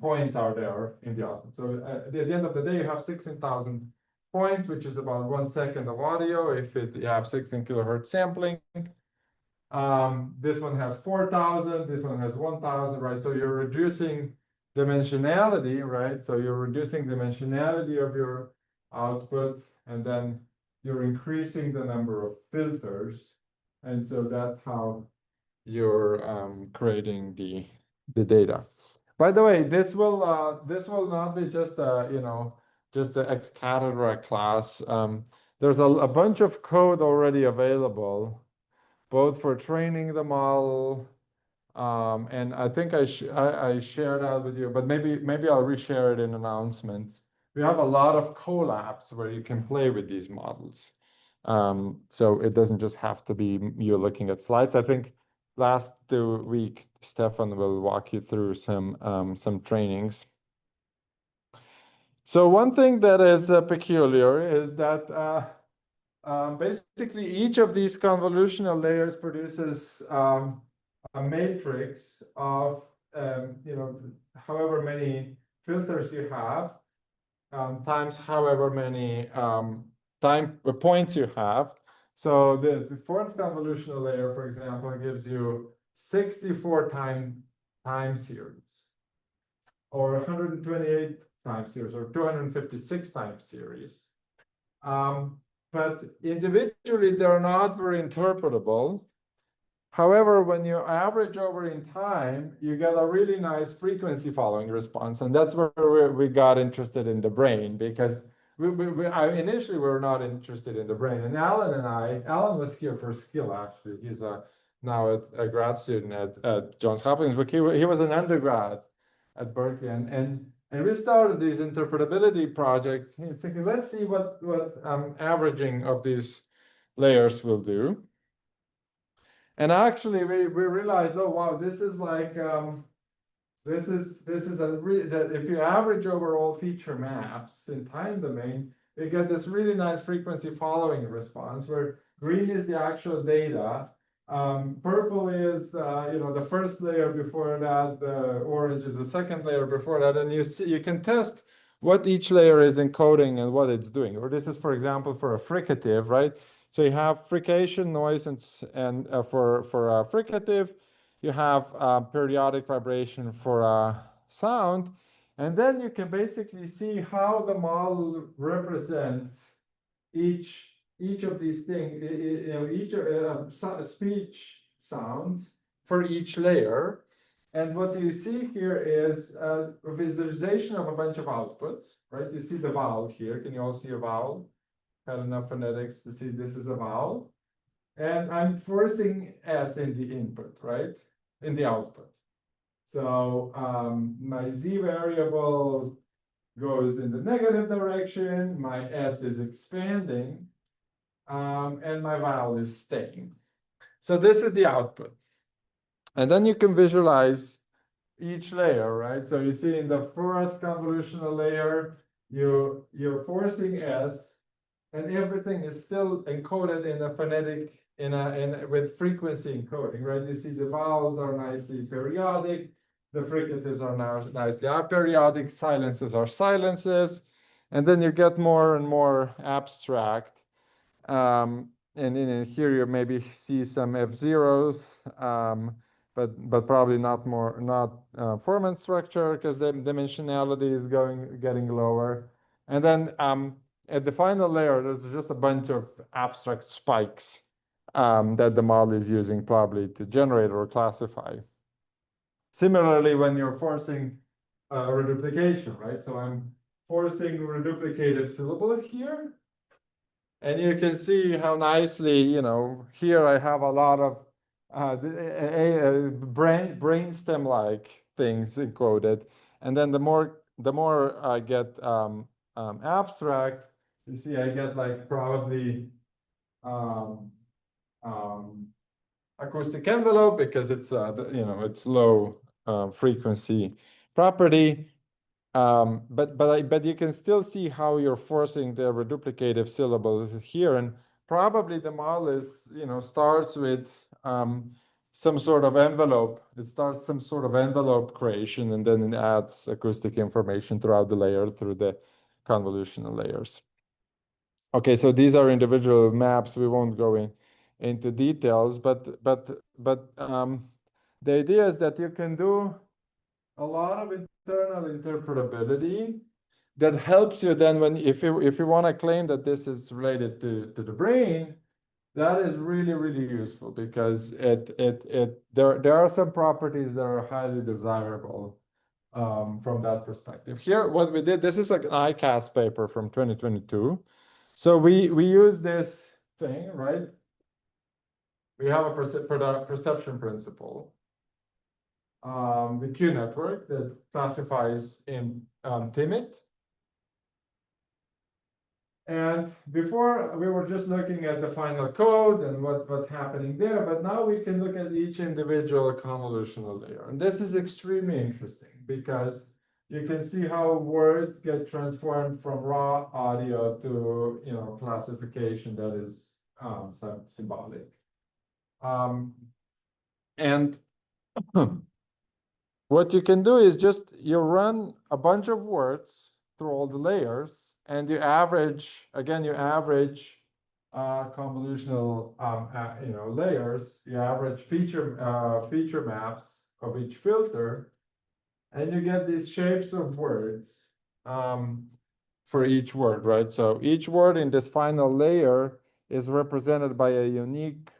points are there in the output. So at the end of the day, you have 16,000 points, which is about 1 second of audio if you have 16 kilohertz sampling. This one has 4,000, this one has 1,000, right? So you're reducing dimensionality, right? So you're reducing dimensionality of your output, and then you're increasing the number of filters. And so that's how you're creating the data. By the way, this will not be just you know, just an ex cathedra class. There's a bunch of code already available, both for training the model, and I think I shared out with you, but maybe I'll reshare it in announcements. We have a lot of collabs where you can play with these models, so it doesn't just have to be you looking at slides. I think last week Stefan will walk you through some trainings. So one thing that is peculiar is that basically each of these convolutional layers produces a matrix of you know, however many filters you have, times however many time points you have. So the fourth convolutional layer, for example, gives you 64 time series, or 128 time series, or 256 time series. But individually, they're not very interpretable. However, when you average over in time, you get a really nice frequency following response. And that's where we got interested in the brain, because initially we were not interested in the brain. And Alan was here for skill, actually. He's now a grad student at Johns Hopkins, but he was an undergrad at Berkeley. And we started these interpretability projects, thinking, let's see what averaging of these layers will do. And actually, we realized, oh wow, this is like this is that if you average over all feature maps in time domain, you get this really nice frequency following response where green is the actual data, purple is the first layer before that, the orange is the second layer before that, and you can test what each layer is encoding and what it's doing. Or this is, for example, for a fricative, right? So you have frication, noise, and for fricative, you have periodic vibration for sound, and then you can basically see how the model represents each of these things, each speech sounds for each layer. And what you see here is a visualization of a bunch of outputs, right? You see the vowel here. Can you all see a vowel? Had enough phonetics to see this is a vowel. And I'm forcing S in the input, right? In the output. So my Z variable goes in the negative direction, my S is expanding, and my vowel is staying. So this is the output. And then you can visualize each layer, right? So you see in the fourth convolutional layer, you're forcing S, and everything is still encoded in a phonetic, with frequency encoding, right? You see the vowels are nicely periodic, the fricatives are now nicely aperiodic, silences are silences, and then you get more and more abstract. And in here you maybe see some F-zeros, but probably not formant structure, because the dimensionality is getting lower. And then at the final layer, there's just a bunch of abstract spikes that the model is using probably to generate or classify. Similarly, when you're forcing reduplication, right? So I'm forcing reduplicative syllable here. And you can see how nicely, here I have a lot of brainstem-like things encoded. And then the more I get abstract, you see I get like probably acoustic envelope, because it's it's low frequency property. But you can still see how you're forcing the reduplicative syllables here, and probably the model is starts with some sort of envelope. It starts some sort of envelope creation, and then it adds acoustic information throughout the layer through the convolutional layers. Okay, so these are individual maps. We won't go into details, but the idea is that you can do a lot of internal interpretability that helps you then if you want to claim that this is related to the brain. That is really, really useful, because there are some properties that are highly desirable from that perspective. Here, what we did, this is like an ICAS paper from 2022. So we use this thing, right? We have a perception principle. The Q network that classifies in timid. And before we were just looking at the final code and what's happening there, but now we can look at each individual convolutional layer. And this is extremely interesting, because you can see how words get transformed from raw audio to classification that is symbolic. And what you can do is just you run a bunch of words through all the layers, and you average, again, you average convolutional layers, you average feature maps of each filter, and you get these shapes of words for each word, right? So each word in this final layer is represented by a unique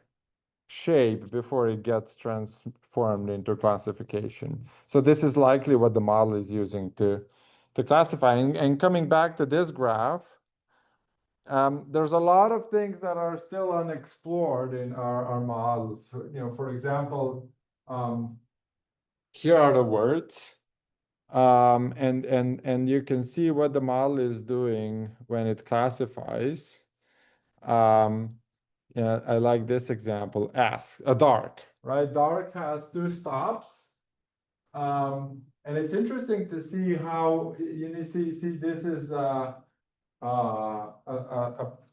shape before it gets transformed into classification. So this is likely what the model is using to classify. And coming back to this graph, there's a lot of things that are still unexplored in our models. For example, here are the words. And you can see what the model is doing when it classifies. Yeah, I like this example, ask, a dark, right? Dark has 2 stops. And it's interesting to see how, see this is a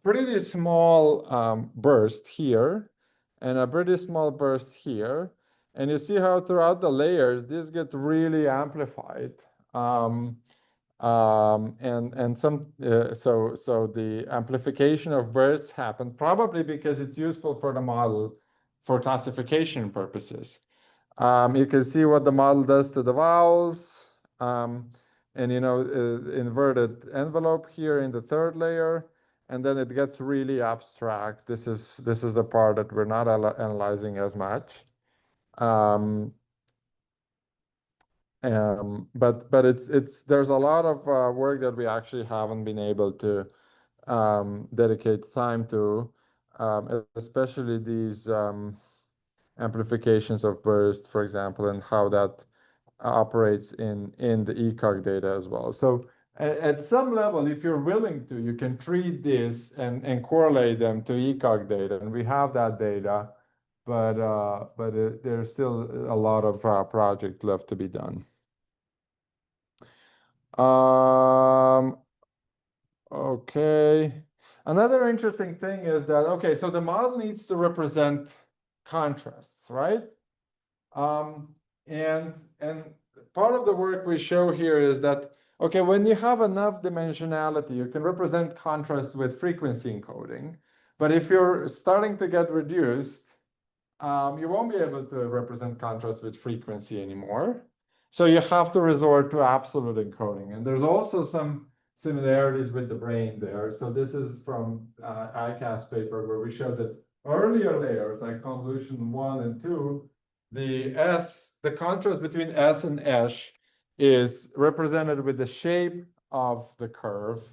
pretty small burst here, and a pretty small burst here. And you see how throughout the layers, these get really amplified. And some so the amplification of bursts happen probably because it's useful for the model for classification purposes. You can see what the model does to the vowels, and inverted envelope here in the 3rd layer, and then it gets really abstract. This is the part that we're not analyzing as much. But it's there's a lot of work that we actually haven't been able to dedicate time to, especially these amplifications of burst, for example, and how that operates in the ECOG data as well. So at some level, if you're willing to, you can treat this and correlate them to ECOG data, and we have that data, but there's still a lot of project left to be done. Okay. Another interesting thing is that, okay, so the model needs to represent contrasts, right? And part of the work we show here is that, okay, when you have enough dimensionality, you can represent contrast with frequency encoding. But if you're starting to get reduced, you won't be able to represent contrast with frequency anymore. So you have to resort to absolute encoding. And there's also some similarities with the brain there. So this is from ICAS paper where we showed that earlier layers like convolution 1 and 2, the contrast between S and S is represented with the shape of the curve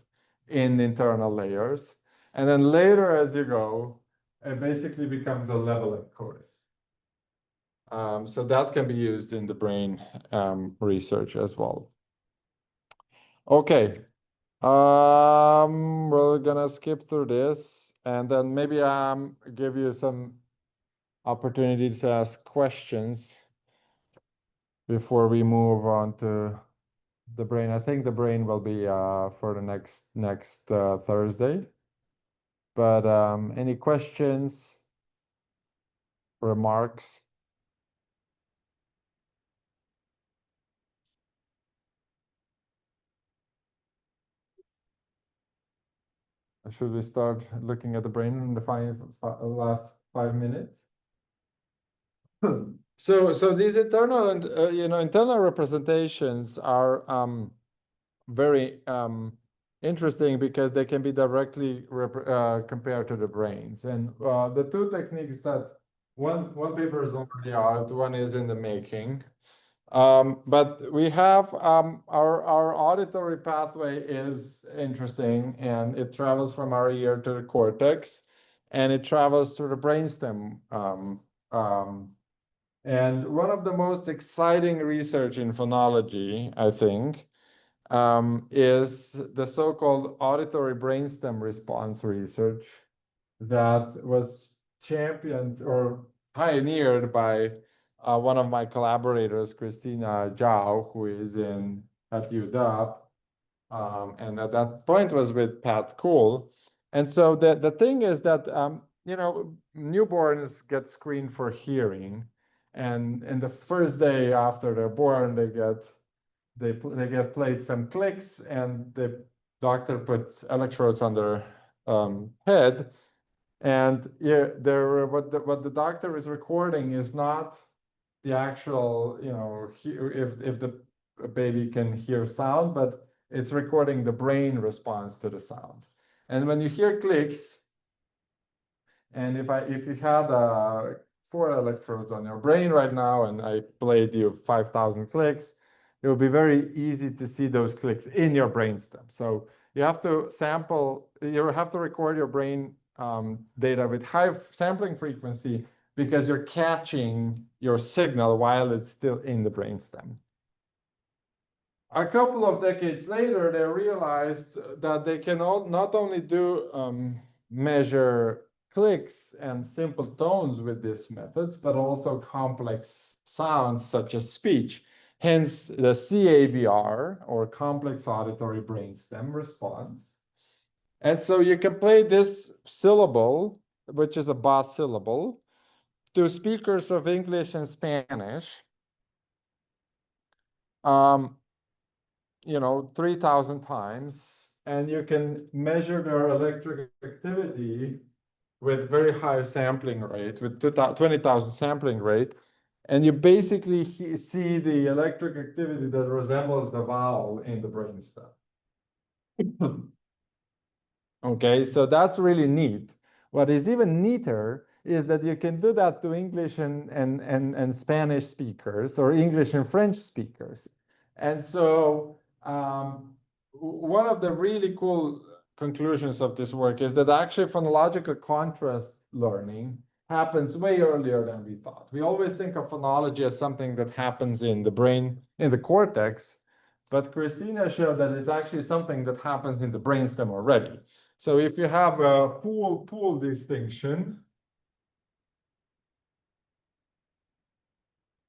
in the internal layers. And then later as you go, it basically becomes a level encoding. So that can be used in the brain research as well. Okay, we're gonna skip through this, and then maybe give you some opportunity to ask questions before we move on to the brain. I think the brain will be for the next Thursday. But any questions, remarks? Should we start looking at the brain in the last 5 minutes? So these internal and internal representations are very interesting because they can be directly compared to the brains. And the 2 techniques that one paper is already out, one is in the making. But we have our auditory pathway is interesting, and it travels from our ear to the cortex, and it travels to the brainstem. And one of the most exciting research in phonology, I think, is the so-called auditory brainstem response research that was championed or pioneered by one of my collaborators, Christina Zhao, who is at UW, and at that point was with Pat Kuhl. And so the thing is that newborns get screened for hearing, And the first day after they're born, they get played some clicks, and the doctor puts electrodes on their head. And yeah, what the doctor is recording is not the actual, if the baby can hear sound, but it's recording the brain response to the sound. And when you hear clicks, and if you had 4 electrodes on your brain right now, and I played you 5,000 clicks, it would be very easy to see those clicks in your brainstem. So you have to record your brain data with high sampling frequency, because you're catching your signal while it's still in the brainstem. A couple of decades later, they realized that they can not only do measure clicks and simple tones with these methods, but also complex sounds such as speech. Hence the CABR, or complex auditory brainstem response. And so you can play this syllable, which is a Bas syllable, to speakers of English and Spanish, 3,000 times, and you can measure their electric activity with very high sampling rate, with 20,000 sampling rate, and you basically see the electric activity that resembles the vowel in the brainstem. Okay, so that's really neat. What is even neater is that you can do that to English and Spanish speakers, or English and French speakers. And so one of the really cool conclusions of this work is that actually phonological contrast learning happens way earlier than we thought. We always think of phonology as something that happens in the brain, in the cortex, but Christina showed that it's actually something that happens in the brainstem already. So if you have a pool distinction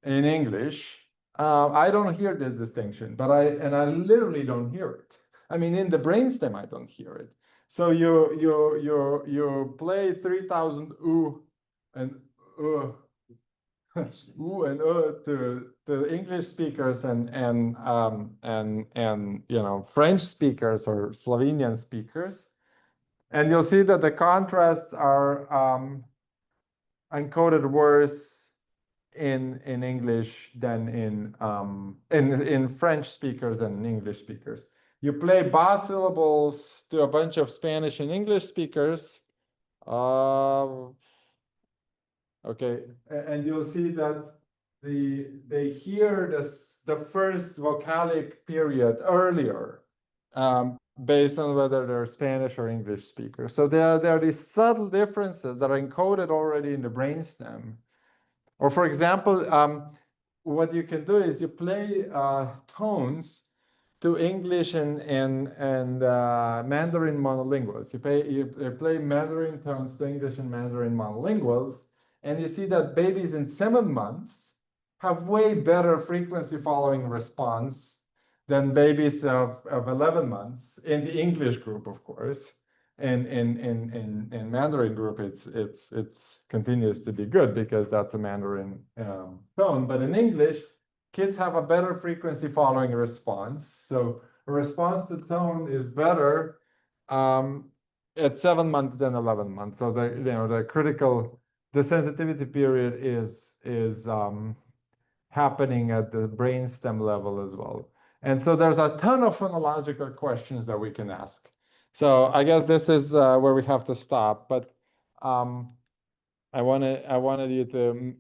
in English, I don't hear this distinction, but I literally don't hear it. I mean, in the brainstem, I don't hear it. So you play 3,000 ooh and ooh ooh and to English speakers and French speakers or Slovenian speakers, and you'll see that the contrasts are encoded worse in English than in French speakers than in English speakers. You play Bas syllables to a bunch of Spanish and English speakers. Okay, and you'll see that they hear the first vocalic period earlier, based on whether they're Spanish or English speakers. So there are these subtle differences that are encoded already in the brainstem. Or for example, what you can do is you play tones to English and Mandarin monolinguals. You play Mandarin tones to English and Mandarin monolinguals, and you see that babies in 7 months have way better frequency following response than babies of 11 months in the English group, of course. And in Mandarin group, it's continues to be good because that's a Mandarin tone. But in English, kids have a better frequency following response. So a response to tone is better at 7 months than 11 months. So the sensitivity period is happening at the brainstem level as well. And so there's a ton of phonological questions that we can ask. So I guess this is where we have to stop. But I wanted you to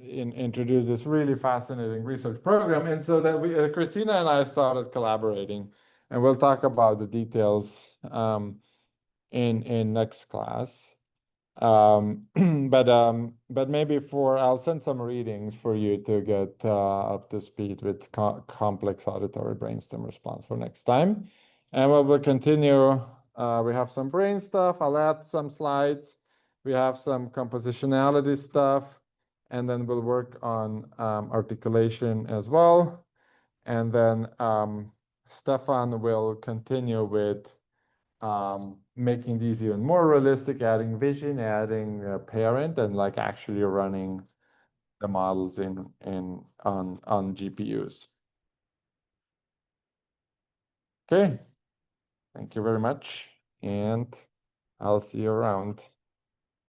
introduce this really fascinating research program, and so that Christina and I started collaborating, and we'll talk about the details in next class. But maybe I'll send some readings for you to get up to speed with complex auditory brainstem response for next time. And we'll continue. We have some brain stuff. I'll add some slides. We have some compositionality stuff, and then we'll work on articulation as well. And then Stefan will continue with making these even more realistic, adding vision, adding parent, and like actually running the models on GPUs. Okay, thank you very much, and I'll see you around.